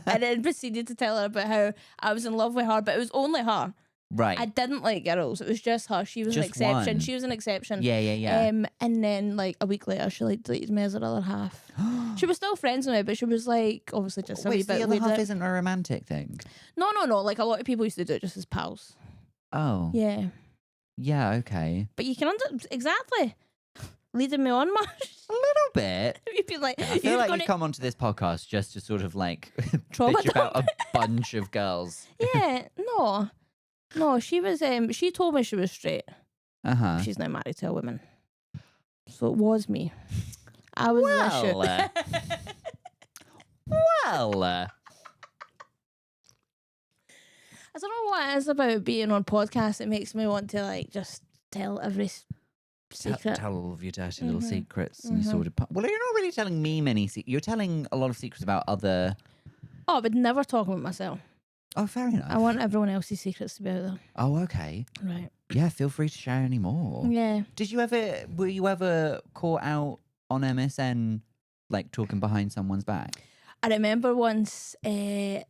And then proceeded to tell her about how I was in love with her, but it was only her. Right. I didn't like girls. It was just her. She was Just an exception. one. She was an exception. Yeah. And then like a week later, she like deleted me as her other half. She was still friends with me, but she was like obviously just a wee Wait, bit the other half weirder. isn't a romantic thing? No. Like a lot of people used to do it just as pals. Oh. Yeah. Yeah, okay. But you can exactly leading me on much. A little bit. You'd be like, I feel like you come onto this podcast just to sort of like Trauma bitch about a bunch of girls. Yeah, no. She was. She told me she was straight. She's now married to a woman, so it was me. I was the issue. Well. I don't know what it is about being on podcasts that makes me want to like just tell every secret. Tell all of your dirty little secrets and your sordid part. Well, you're not really telling me many secrets. You're telling a lot of secrets about other. Oh, I would never talk about myself. Oh, fair enough. I want everyone else's secrets to be out there. Oh, okay. Right. Yeah, feel free to share any more. Yeah. Were you ever caught out on MSN, like talking behind someone's back? I remember once,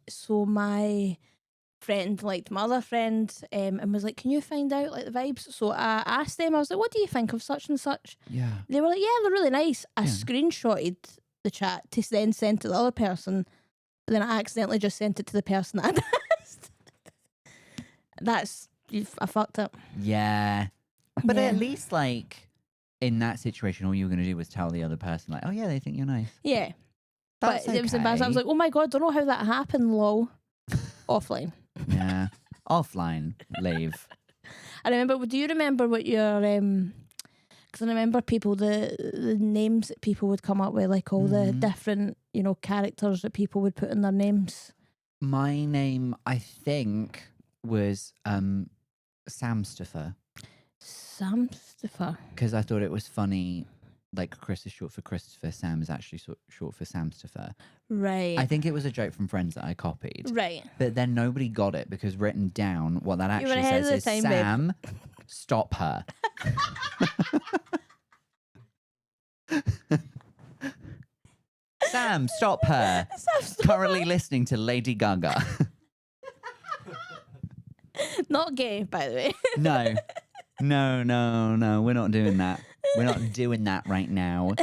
so my friend liked my other friend, and was like, can you find out like the vibes? So I asked them, I was like, what do you think of such and such? Yeah. They were like, yeah, they're really nice. I screenshotted the chat to then send to the other person. Then I accidentally just sent it to the person that I asked. I fucked up. Yeah. But at least, like, in that situation, all you were going to do was tell the other person, like, oh, yeah, they think you're nice. Yeah. That's But it was embarrassing. I was like, oh my God, don't know how that happened, lol. Offline. Yeah. Offline. Leave. I remember, do you remember what your, because I remember people, the names that people would come up with, like all the different, characters that people would put in their names. My name, I think, was Samstopher. Samstopher. Because I thought it was funny. Like, Chris is short for Christopher, Sam is actually short for Samstopher. Right. I think it was a joke from Friends that I copied. Right. But then nobody got it because written down, what that actually says is, time, Sam, stop her. Sam, stop her. Currently listening to Lady Gaga. Not gay, by the way. No. No. We're not doing that. We're not doing that right now.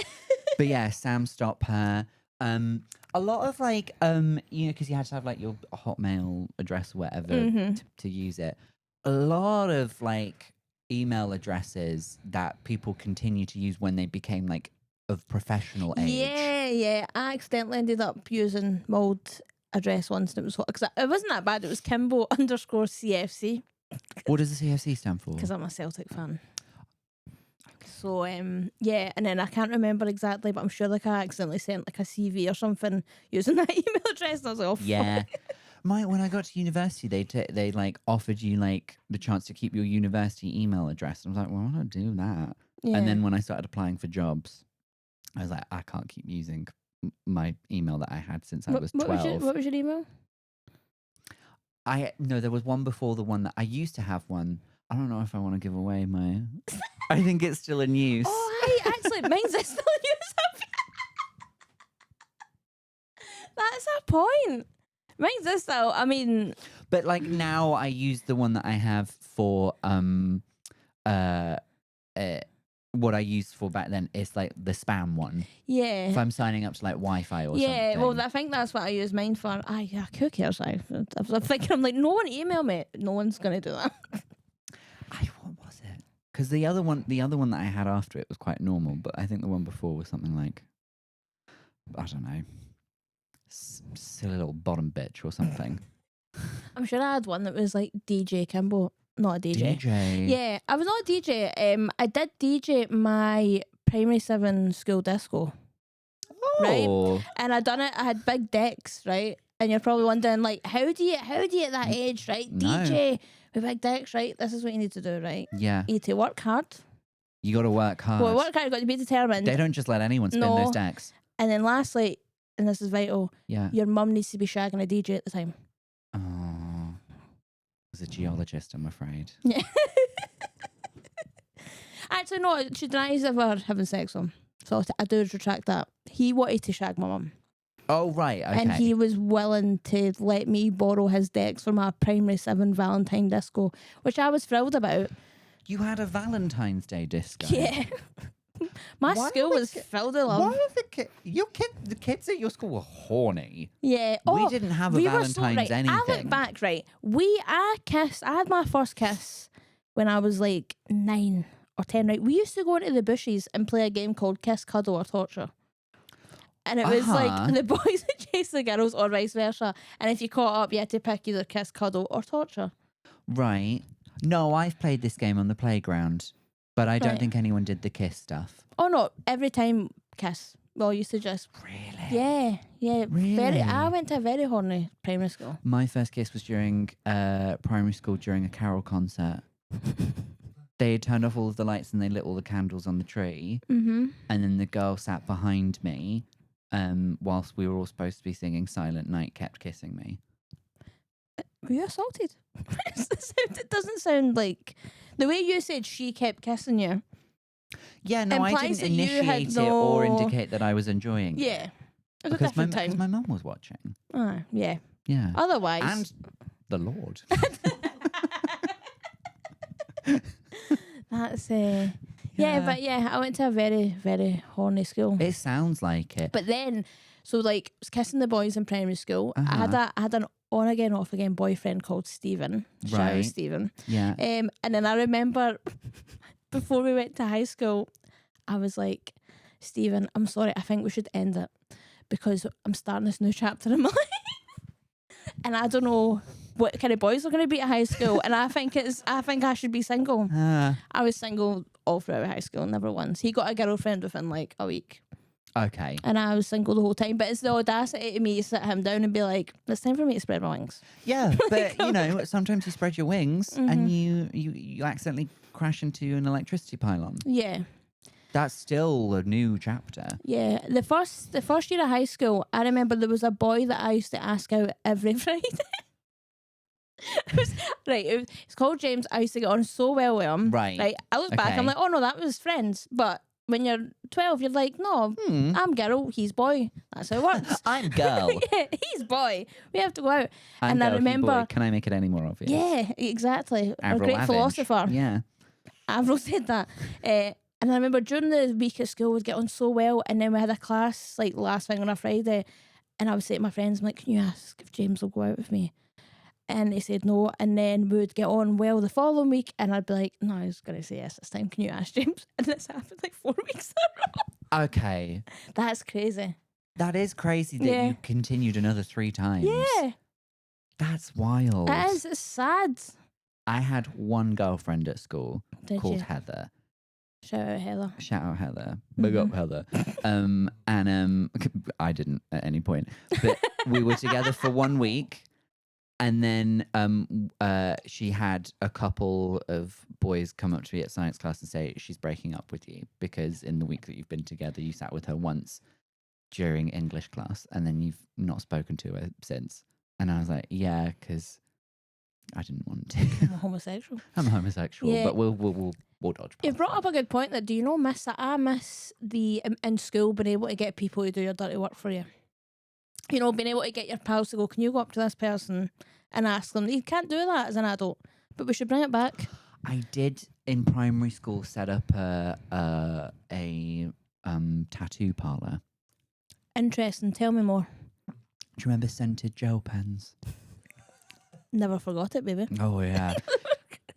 But yeah, Sam, stop her. A lot of like, because you had to have like your Hotmail address or whatever to use it. A lot of like email addresses that people continue to use when they became like of professional age. Yeah. I accidentally ended up using my old address once, and it was because it wasn't that bad. It was Kimbo_CFC. What does the CFC stand for? Because I'm a Celtic fan. So yeah, and then I can't remember exactly, but I'm sure like I accidentally sent like a CV or something using that email address, and I was like, oh, yeah. When I got to university, they like offered you like the chance to keep your university email address. And I was like, well, I don't do that. Yeah. And then when I started applying for jobs, I was like, I can't keep using my email that I had since I was 12. What was your email? No, there was one before the one that I used to have one. I don't know if I want to give away my. I think it's still in use. Oh, actually, mine's still in use. That's a point. Mine's this though. I mean, but like now, I use the one that I have for what I used for back then is like the spam one. Yeah. If I'm signing up to like Wi-Fi or something. Yeah, well, I think that's what I use mine for. Who cares? I was thinking, I'm like, no one email me. No one's going to do that. What was it? Because the other one that I had after it was quite normal, but I think the one before was something like, I don't know, silly little bottom bitch or something. I'm sure I had one that was like DJ Kimbo. Not a DJ. DJ. Yeah, I was not a DJ. I did DJ my primary 7 school disco. Oh. Right? And I done it. I had big decks, right? And you're probably wondering, like, how do you at that age, right? No. DJ with big decks, right? This is what you need to do, right? Yeah. You need to work hard. You got to work hard. Well, work hard. You've got to be determined. They don't just let anyone spin No. those decks. And then lastly, and this is vital, Yeah. your mum needs to be shagging a DJ at the time. Oh. I was a geologist, I'm afraid. Yeah. Actually, no, she denies ever having sex with him. So I do retract that. He wanted to shag my mum. Oh, right, okay. And he was willing to let me borrow his decks for my primary 7 Valentine disco, which I was thrilled about. You had a Valentine's Day disco? Yeah. My school was filled with love. Why are the kids at your school were horny? Yeah. We didn't have a Valentine's anything. I look back, right. I had my first kiss when I was like 9 or 10, right. We used to go into the bushes and play a game called Kiss, Cuddle or Torture. And it was like the boys would chase the girls or vice versa. And if you caught up, you had to pick either kiss, cuddle or torture. Right. No, I've played this game on the playground, but I don't Right. think anyone did the kiss stuff. Oh no, every time kiss. Well, you suggest. Really? Yeah. Really? I went to a very horny primary school. My first kiss was during primary school during a carol concert. They had turned off all of the lights and they lit all the candles on the tree. Mm-hmm. And then the girl sat behind me whilst we were all supposed to be singing Silent Night, kept kissing me. Were you assaulted? It doesn't sound like... The way you said she kept kissing you. Yeah, no, I implies didn't that you had initiate it or no- indicate that I was enjoying it. Yeah. It was a Because different time. my mum was watching. Yeah. Yeah. Otherwise... And the Lord. That's but I went to a very, very horny school. It sounds like it. But then, so like, I was kissing the boys in primary school. I had an on again, off again boyfriend called Stephen. Shout out Stephen. Yeah. And then I remember before we went to high school, I was like, Stephen, I'm sorry, I think we should end it because I'm starting this new chapter in my life. And I don't know what kind of boys are going to be at high school. And I think I should be single. I was single all throughout high school, never once. He got a girlfriend within like a week. Okay. And I was single the whole time. But it's the audacity to me to sit him down and be like, it's time for me to spread my wings. Yeah, but you know, sometimes you spread your wings and you accidentally crash into an electricity pylon. Yeah. That's still a new chapter. Yeah. The first year of high school, I remember there was a boy that I used to ask out every Friday. It's called James. I used to get on so well with him. Right. I look back, I'm like, oh no, that was friends. But when you're 12, you're like, no, I'm girl, he's boy. That's how it works. I'm girl. Yeah, he's boy. We have to go out. I'm girl, I remember. Boy. Can I make it any more obvious? Yeah, exactly. A Avril great Lavigne. philosopher. Yeah. Avril said that. And I remember during the week at school, we'd get on so well. And then we had a class, like last thing on a Friday. And I would say to my friends, I'm like, can you ask if James will go out with me? And they said no. And then we would get on well the following week. And I'd be like, no, I was going to say yes this time. Can you ask James? And this happened like 4 weeks in a row. Okay. That's crazy. That is crazy that you continued another 3 times. Yeah. That's wild. It is. It's sad. I had one girlfriend at school called you? Heather. Shout out Heather. Shout out Heather. Big up Heather. I didn't at any point. But we were together for 1 week. And then she had a couple of boys come up to me at science class and say she's breaking up with you because in the week that you've been together, you sat with her once during English class and then you've not spoken to her since. And I was like, yeah, because I didn't want to. I'm a homosexual. I'm a homosexual, but we'll dodge. You've brought up a good point that do you know miss that I miss the in school being able to get people to do your dirty work for you. You know, being able to get your pals to go, can you go up to this person and ask them? You can't do that as an adult, but we should bring it back. I did in primary school set up a tattoo parlour. Interesting. Tell me more. Do you remember scented gel pens? Never forgot it, baby. Oh, yeah.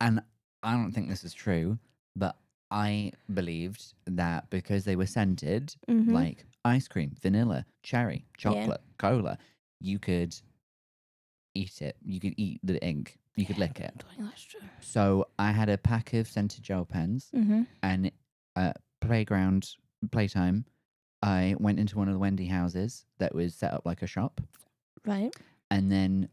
And I don't think this is true, but I believed that because they were scented, like ice cream, vanilla, cherry, chocolate, cola, you could eat it. You could eat the ink. You could lick it. I don't think that's true. So I had a pack of scented gel pens and playtime, I went into one of the Wendy houses that was set up like a shop. Right. And then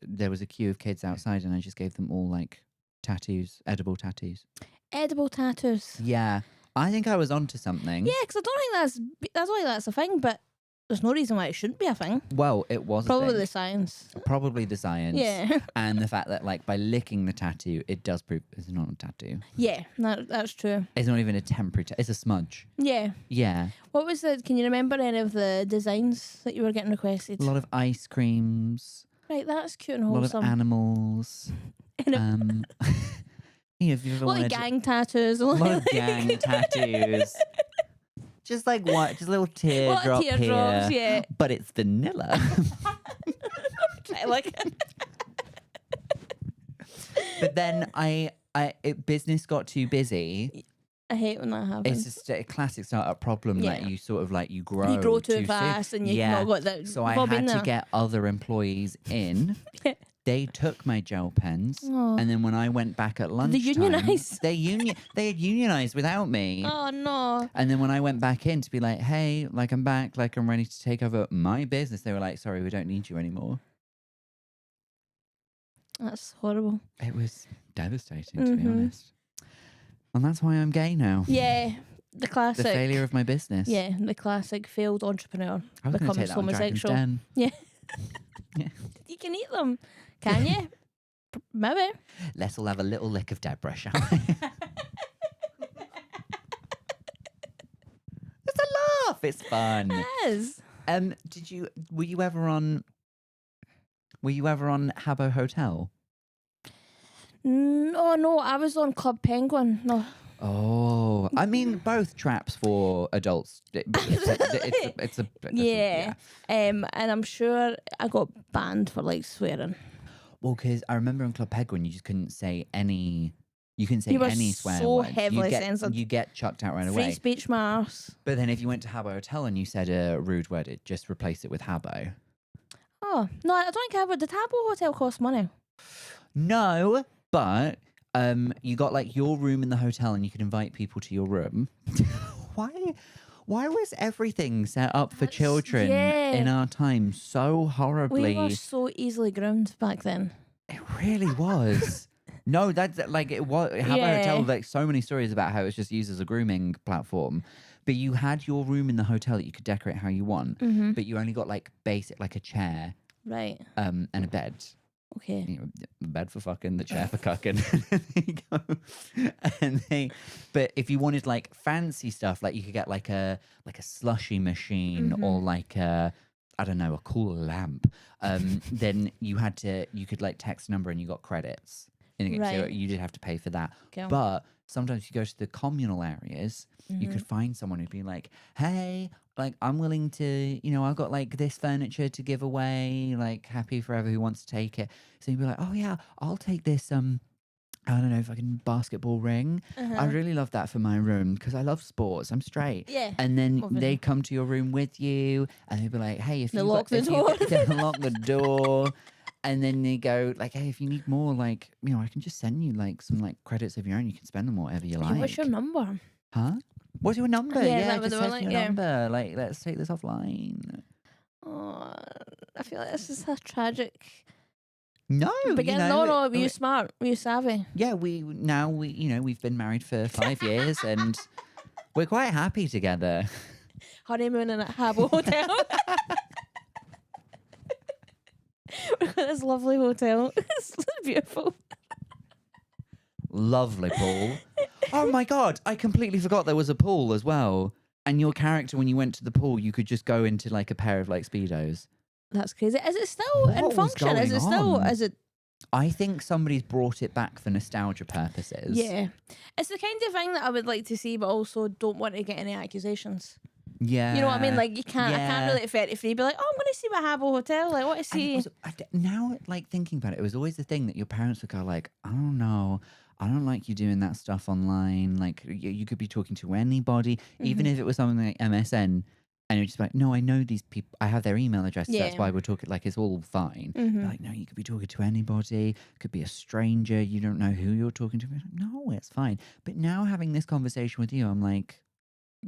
there was a queue of kids outside and I just gave them all like tattoos, edible tattoos. Edible tattoos. Yeah. I think I was onto something. Yeah, because I don't think that's a thing, but there's no reason why it shouldn't be a thing. Well, it was Probably a thing. the science. Probably the science. Yeah. And the fact that like by licking the tattoo, it does prove it's not a tattoo. Yeah, that's true. It's not even a temporary it's a smudge. Yeah. Yeah. What was can you remember any of the designs that you were getting requested? A lot of ice creams. Right, that's cute and A lot wholesome. of animals. If you've ever a lot of gang tattoos. A lot of gang tattoos. Just like what? Just a little teardrop teardrops, here. yeah. But it's vanilla. I like it. But then business got too busy. I hate when that happens. It's just a classic startup problem that you sort of like you grow. You grow too too fast soon. and you've not got that. So I had to get other employees in. They took my gel pens, and then when I went back at lunchtime, they unionised. They had unionised without me. Oh no! And then when I went back in to be like, "Hey, like I'm back, like I'm ready to take over my business," they were like, "Sorry, we don't need you anymore." That's horrible. It was devastating, to be honest. And that's why I'm gay now. Yeah, the classic. The failure of my business. Yeah, the classic failed entrepreneur I was going to becomes take that on Dragon's homosexual. Den. Yeah. Yeah. You can eat them. Can you? Maybe. Let's all have a little lick of Deborah, shall we? It's a laugh. It's fun. It is. Were you ever on Were you ever on Habbo Hotel? No, I was on Club Penguin. No. Oh, I mean, both traps for adults. Yeah. And I'm sure I got banned for like swearing. Well, because I remember on Club Penguin, you just couldn't say any. You couldn't say You were any swear so words. heavily censored. You get chucked out right Free away. speech, my arse. But then if you went to Habbo Hotel and you said a rude word, it just replaced it with Habbo. Oh, no, I don't think did Habbo Hotel cost money? No, but you got like your room in the hotel and you could invite people to your room. Why was everything set up for children in our time so horribly? We were so easily groomed back then. It really was. No, that's like it was. Habbo Hotel, like so many stories about how it's just used as a grooming platform. But you had your room in the hotel that you could decorate how you want. Mm-hmm. But you only got like basic, like a chair, right, and a bed. Okay. You know, the bed for fucking, the chair for cucking. But if you wanted like fancy stuff, like you could get like a slushy machine or like a, I don't know, a cool lamp. Then you could like text a number and you got credits. So you did have to pay for that. Okay. But sometimes you go to the communal areas, you could find someone who'd be like, hey, like I'm willing to, I've got like this furniture to give away, like happy forever who wants to take it. So you'd be like, oh yeah, I'll take this, I don't know, fucking basketball ring. I really love that for my room because I love sports. I'm straight. Yeah. And then they come to your room with you and they'd be like, hey, if they you lock the door. lock the door. And then they go like, hey, if you need more, like, I can just send you like some like credits of your own. You can spend them whatever you like. What's your number? Huh? What's your number? Yeah, just text me your number. Like, let's take this offline. Oh, I feel like this is a tragic. No, beginning. No, were you smart? Were you savvy? Yeah, we've been married for 5 years and we're quite happy together. Honeymooning at Habbo Hotel. We've got this lovely hotel. It's beautiful. Lovely pool. Oh my God, I completely forgot there was a pool as well. And your character, when you went to the pool, you could just go into like a pair of like Speedos. That's crazy. Is it still in function? Is it still? Is it? I think somebody's brought it back for nostalgia purposes. Yeah, it's the kind of thing that I would like to see, but also don't want to get any accusations. Yeah, you know what I mean. Like you can't. I can't really fair free be like, oh, I'm going to see my Habbo Hotel. Like, what to see? Now, like thinking about it, it was always the thing that your parents would go like, I don't know. I don't like you doing that stuff online. Like, you could be talking to anybody, even if it was something like MSN. And you're just like, no, I know these people. I have their email addresses. Yeah. That's why we're talking. Like, it's all fine. Like, no, you could be talking to anybody. Could be a stranger. You don't know who you're talking to. Like, no, it's fine. But now having this conversation with you, I'm like,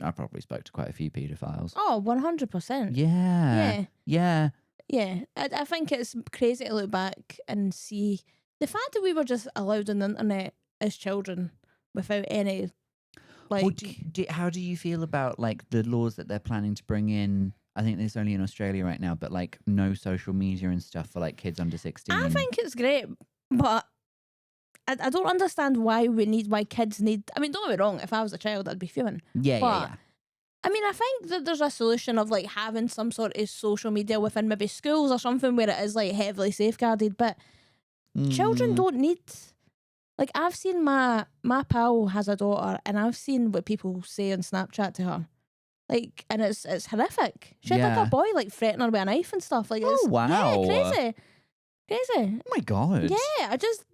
I probably spoke to quite a few paedophiles. Oh, 100%. Yeah. Yeah. Yeah. I think it's crazy to look back and see the fact that we were just allowed on the internet as children without any, like... Well, how do you feel about, like, the laws that they're planning to bring in? I think it's only in Australia right now, but, like, no social media and stuff for, like, kids under 16. I think it's great, but I don't understand why kids need... I mean, don't get me wrong, if I was a child, I'd be fuming. Yeah. I mean, I think that there's a solution of, like, having some sort of social media within maybe schools or something where it is, like, heavily safeguarded, but children don't need... Like, I've seen my pal has a daughter, and I've seen what people say on Snapchat to her. Like, and it's horrific. She had like a boy, like, threatening her with a knife and stuff. Like, it's, wow. Yeah, crazy. Oh my God. Yeah, I just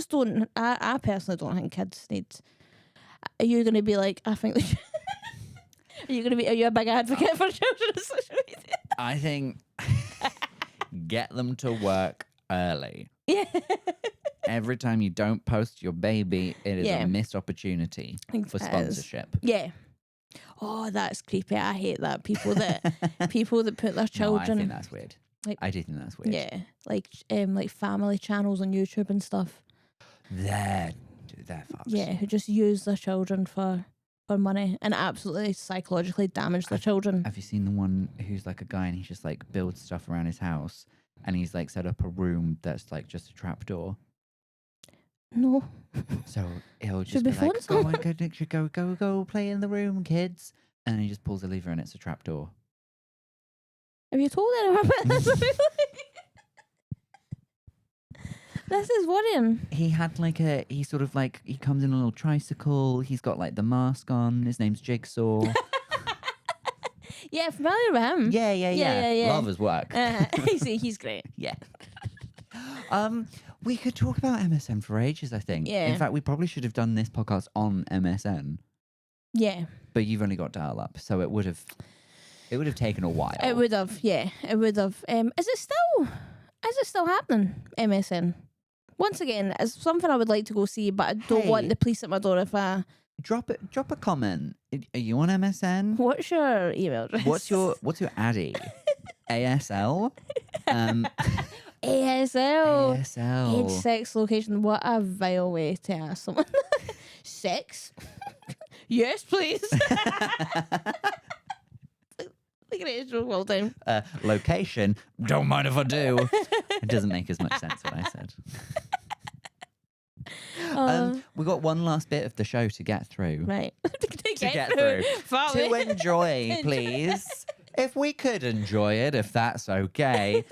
don't, I personally don't think kids need... Are you going to be like, I think... Are you a big advocate for children on social media? I think get them to work early. Yeah. Every time you don't post your baby, it is a missed opportunity for sponsorship. Yeah. Oh, that's creepy. I hate that. People that put their children. No, I think that's weird. Like, I do think that's weird. Yeah. Like family channels on YouTube and stuff. They're fucked. Yeah, who just use their children for money and absolutely psychologically damage their children. Have you seen the one who's like a guy and he just like builds stuff around his house and he's like set up a room that's like just a trapdoor? No. So he'll just be like, go play in the room, kids. And he just pulls a lever and it's a trapdoor. Have you told anyone about this? This is worrying. He had like he sort of like, he comes in a little tricycle. He's got like the mask on. His name's Jigsaw. Yeah, familiar with him. Yeah. Love his work. He's great. Yeah. We could talk about MSN for ages, I think. Yeah. In fact, we probably should have done this podcast on MSN. Yeah. But you've only got dial-up, so it would have taken a while. It would have, yeah. It would have. Is it still happening, MSN? Once again, it's something I would like to go see, but I don't want the police at my door if I... Drop a comment. Are you on MSN? What's your email address? What's your Addy? ASL? ASL. ASL. Age, sex, location. What a vile way to ask someone. Sex? Yes, please. The greatest joke of all time. Location? Don't mind if I do. It doesn't make as much sense what I said. We got one last bit of the show to get through. Right. To get through. To enjoy, please. If we could enjoy it, if that's okay.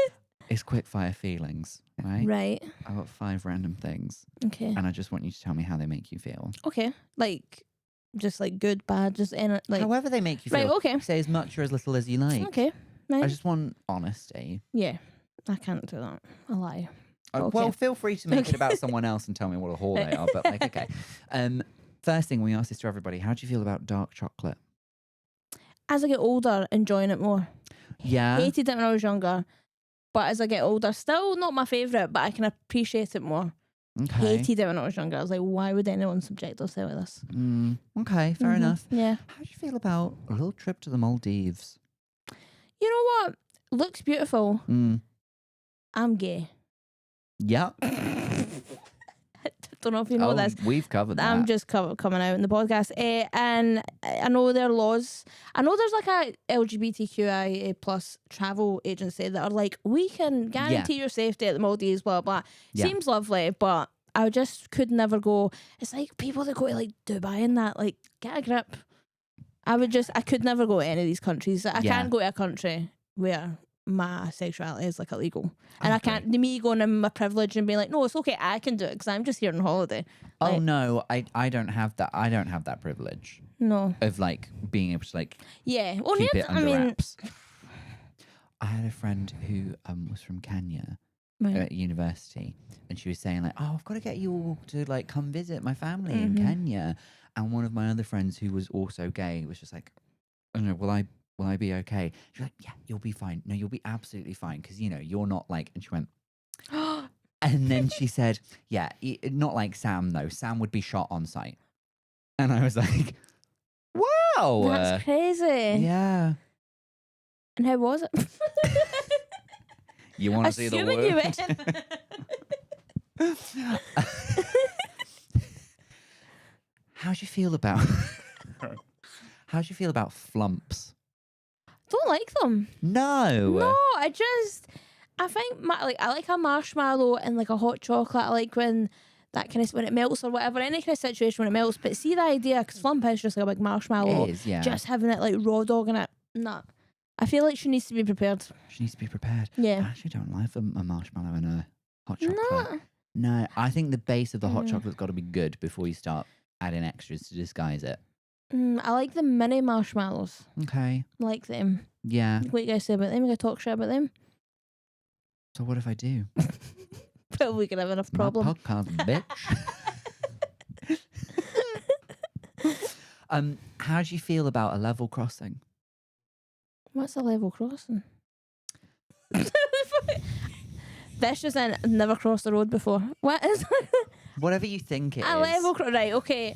It's quickfire feelings, right? Right. I've got 5 random things. Okay. And I just want you to tell me how they make you feel. Okay. Like, just like good, bad, just in it. Like, however they make you feel. Right, okay. Say as much or as little as you like. Okay. Right. I just want honesty. Yeah. I can't do that. I lie. Okay. Well, feel free to make it about someone else and tell me what a whore they are. But like, okay. First thing, we ask this to everybody. How do you feel about dark chocolate? As I get older, enjoying it more. Yeah. Hated it when I was younger. But as I get older, still not my favourite, but I can appreciate it more. Okay. Hated it when I was younger. I was like, why would anyone subject themselves to this? Okay, fair enough. Yeah. How do you feel about a little trip to the Maldives? You know what? Looks beautiful. I'm gay. Yeah. Don't know if you know this. We've covered that. I'm just coming out in the podcast. And I know there are laws. I know there's like a LGBTQIA plus travel agency that are like, we can guarantee your safety at the Maldives, blah, blah. Yeah. Seems lovely, but I just could never go. It's like people that go to like Dubai and that, like, get a grip. I could never go to any of these countries. I can't go to a country where my sexuality is like illegal, and I can't. Me going in my privilege and being like, no, it's okay, I can do it because I'm just here on holiday. Oh no, I don't have that. I don't have that privilege. No, of like being able to like well, keep it under wraps. I had a friend who was from Kenya at university, and she was saying like, oh, I've got to get you all to like come visit my family in Kenya. And one of my other friends who was also gay was just like, I don't know, will I be okay? She's like, yeah, you'll be fine. No, you'll be absolutely fine because, you know, you're not like... And she went... And then she said, yeah, not like Sam, though. Sam would be shot on sight. And I was like, wow. That's crazy. Yeah. And how was it? You want to see the world? How do you feel about... How do you feel about flumps? Don't like them. No, I think I like a marshmallow and like a hot chocolate. I like when that kind of when it melts or whatever, any kind of situation when it melts. But see the idea, because flump is just like a big marshmallow. It is, yeah. Just having it like raw dog in it. Nah. I feel like she needs to be prepared. She needs to be prepared. Yeah. I actually don't like a marshmallow and a hot chocolate. No, I think the base of the hot chocolate's got to be good before you start adding extras to disguise it. I like the mini marshmallows. Okay. I like them. Yeah. What you guys say about them? We gotta talk shit about them. So what if I do? Well, we could have enough problem. My podcast, bitch. How do you feel about a level crossing? What's a level crossing? This just in, I've never crossed the road before. What is Whatever you think it is. a level crossing? Right, okay.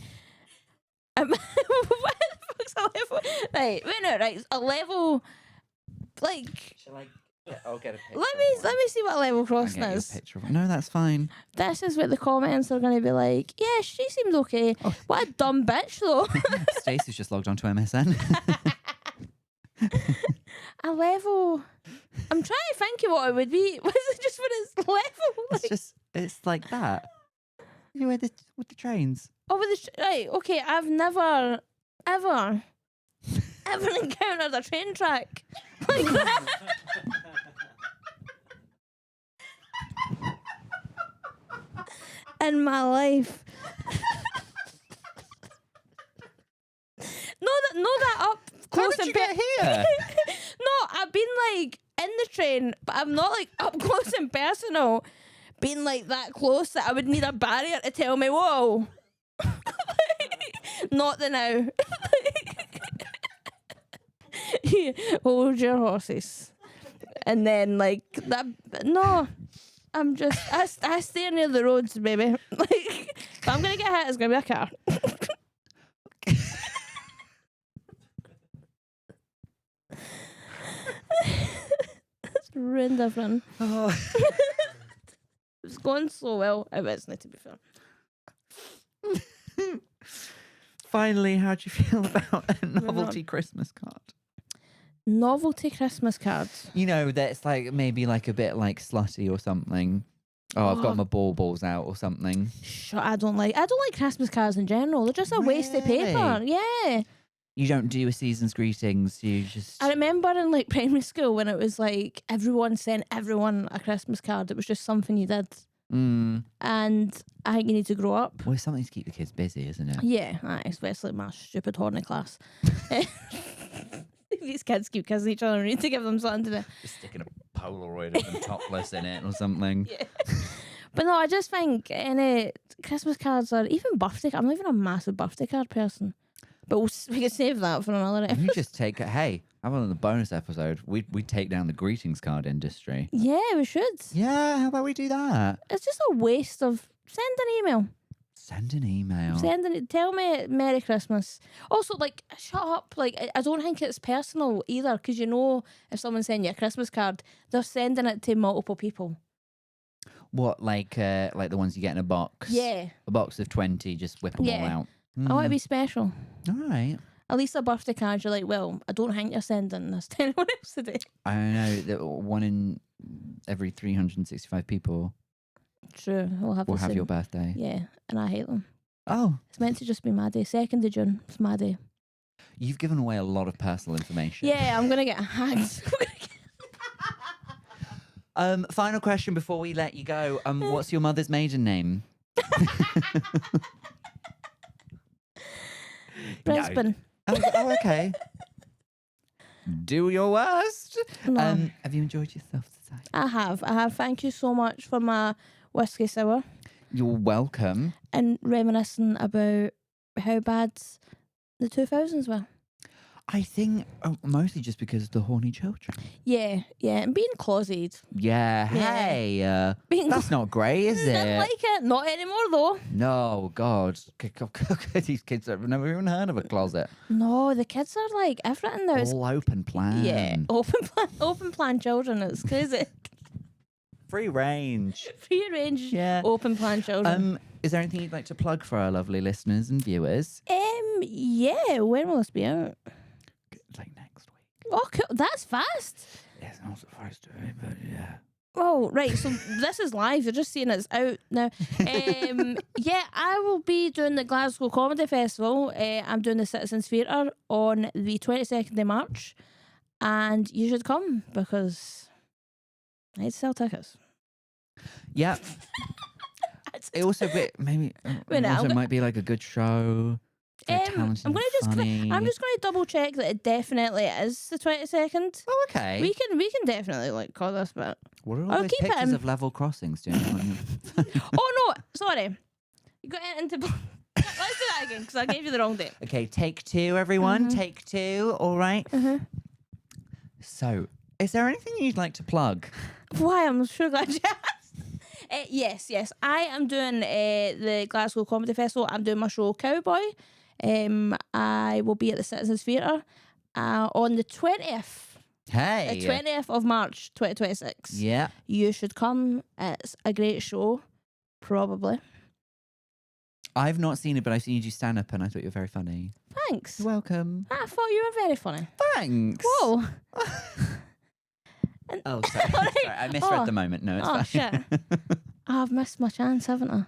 What the fuck's a level? Right, wait, no, right. A level, like. Shall I? I'll get a picture. Let me see what a level crossing I'll get is. you a picture of... No, that's fine. This is what the comments are going to be like. Yeah, she seemed okay. Oh. What a dumb bitch, though. Stacey's just logged onto MSN. A level. I'm trying to think of what it would be. Was it just when it's level? It's like that. You know, with the trains. Oh, with the right. Okay, I've never, ever encountered a train track like that. in my life. Not that up close. How did you get here? No, I've been like in the train, but I'm not like up close and personal. Being like that close that I would need a barrier to tell me, whoa. Not the now. Hold your horses. And then like that. No, I'm just I stay near the roads, baby. Like if I'm gonna get hit, it's gonna be a car. It's ruined everything. Oh. It's going so well. It isn't, to be fair. Finally, how do you feel about a novelty Christmas card? Novelty Christmas cards. You know, that's like maybe like a bit like slutty or something. Oh, I've got my balls out or something. Shut, I don't like Christmas cards in general. They're just a waste of paper. Yeah. You don't do a season's greetings. You just. I remember in like primary school when it was like everyone sent everyone a Christmas card. It was just something you did. Mm. And I think you need to grow up. Well, it's something to keep the kids busy, isn't it? Yeah, especially my stupid horny class. These kids keep kissing each other. We need to give them something to do. Just sticking a Polaroid of them topless in it or something. Yeah. But no, I just think Christmas cards or even birthday. I'm not even a massive birthday card person. But we can save that for another episode. You just take it. Hey, how about in the bonus episode? We take down the greetings card industry. Yeah, we should. Yeah, how about we do that? It's just a waste of. Send an email. Send an email. Tell me Merry Christmas. Also, like, shut up. Like, I don't think it's personal either, because you know, if someone's sending you a Christmas card, they're sending it to multiple people. What, like the ones you get in a box? Yeah. A box of 20, just whip them all out. I want to be special. All right. At least a birthday card, you're like, well, I don't think you're sending this to anyone else today. I don't know. That one in every 365 people True. We'll have your birthday. Yeah, and I hate them. Oh. It's meant to just be my day. 2nd of June. It's my day. You've given away a lot of personal information. Yeah, I'm going to get hacked. Final question before we let you go. What's your mother's maiden name? Brisbane. No. Oh, okay. Do your worst. No. Have you enjoyed yourself today? I have. Thank you so much for my whiskey sour. You're welcome. And reminiscing about how bad the 2000s were. I think mostly just because of the horny children. Yeah, and being closeted. Yeah, hey, that's not great, is it? Didn't like it. Not anymore, though. No, God. These kids have never even heard of a closet. No, the kids are like everything now. All open plan. Yeah, open plan children. It's crazy. Free range. Free range, yeah. Open plan children. Is there anything you'd like to plug for our lovely listeners and viewers? Yeah, when will this be out? Like next week. Oh, cool. That's fast. It's not supposed to be, but yeah. Oh, right. So this is live. You're just seeing it's out now. Yeah, I will be doing the Glasgow Comedy Festival. I'm doing the Citizens Theatre on the 22nd of March. And you should come because I'd sell tickets. Yeah. It also might be like a good show. I'm just going to double check that it definitely is the 22nd. Oh, okay. We can definitely like call this, but what are all those pictures of level crossings doing? Oh no, sorry. You got it into. Let's do that again because I gave you the wrong date. Okay, take 2, everyone. Mm-hmm. Take 2. All right. Mm-hmm. So, is there anything you'd like to plug? Why? I'm sure glad you asked. Yes. I am doing the Glasgow Comedy Festival. I'm doing my show Cowboy. I will be at the Citizens Theatre on the 20th. Hey. The 20th of March 2026. Yeah. You should come. It's a great show. Probably. I've not seen it, but I've seen you do stand-up and I thought you were very funny. Thanks. You're welcome. I thought you were very funny. Thanks. Whoa. Oh, sorry. Sorry. I misread the moment. No, it's fine. Shit. I've missed my chance, haven't I?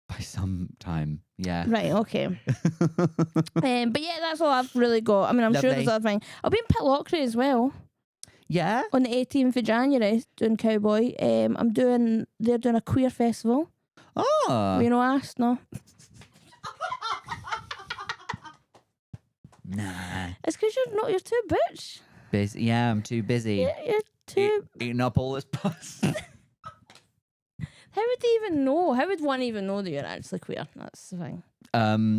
By some time, yeah. Right, okay. But yeah, that's all I've really got. I mean, I'm sure there's other things. I'll be in Pitlochry as well. Yeah? On the 18th of January, doing Cowboy. They're doing a queer festival. Oh. You know, asked, no. Nah. It's because you're too butch. Busy. Yeah, I'm too busy. You're too... Eating up all this pus. How would they even know? How would one even know that you're actually queer? That's the thing.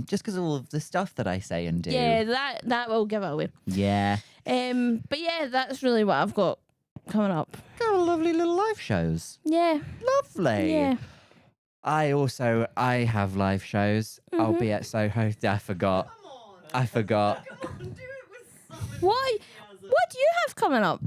Just because of all of the stuff that I say and do. Yeah, that will give it away. Yeah. But yeah, that's really what I've got coming up. Got a lovely little live shows. Yeah. Lovely. Yeah. I have live shows. I'll be at Soho. I forgot. What do you have coming up?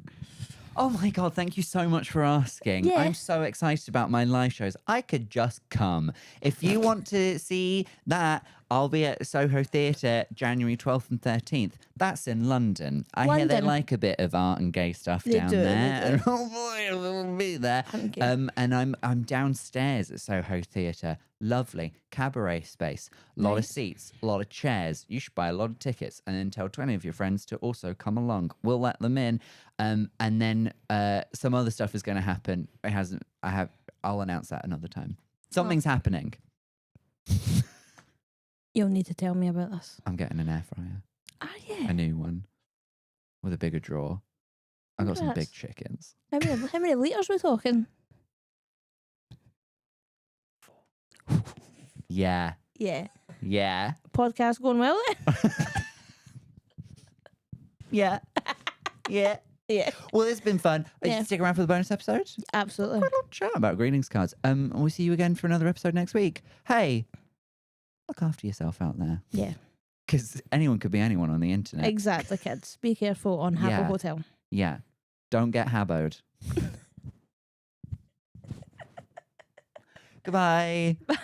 Oh my God, thank you so much for asking. Yeah. I'm so excited about my live shows. I could just come. If you want to see that, I'll be at Soho Theatre January 12th and 13th. That's in London. I hear they London. like a bit of art and gay stuff down do, there. they And oh boy, we'll be there. Okay. And I'm downstairs at Soho Theatre. Lovely cabaret space. A lot of seats, a lot of chairs. You should buy a lot of tickets and then tell 20 of your friends to also come along. We'll let them in. And then some other stuff is going to happen. I'll announce that another time. Something's happening. You'll need to tell me about this. I'm getting an air fryer. Ah, yeah. A new one. With a bigger drawer. I got some big chickens. How many litres we talking? Yeah. Yeah. Yeah. Podcast going well then? Yeah. Yeah. Yeah. Well, it's been fun. Yeah. Stick around for the bonus episode. Absolutely. Quite a little chat about greetings cards. And we'll see you again for another episode next week. Hey, look after yourself out there. Yeah. Because anyone could be anyone on the internet. Exactly, kids. Be careful on Habbo Hotel. Yeah. Don't get habboed. Goodbye. Bye.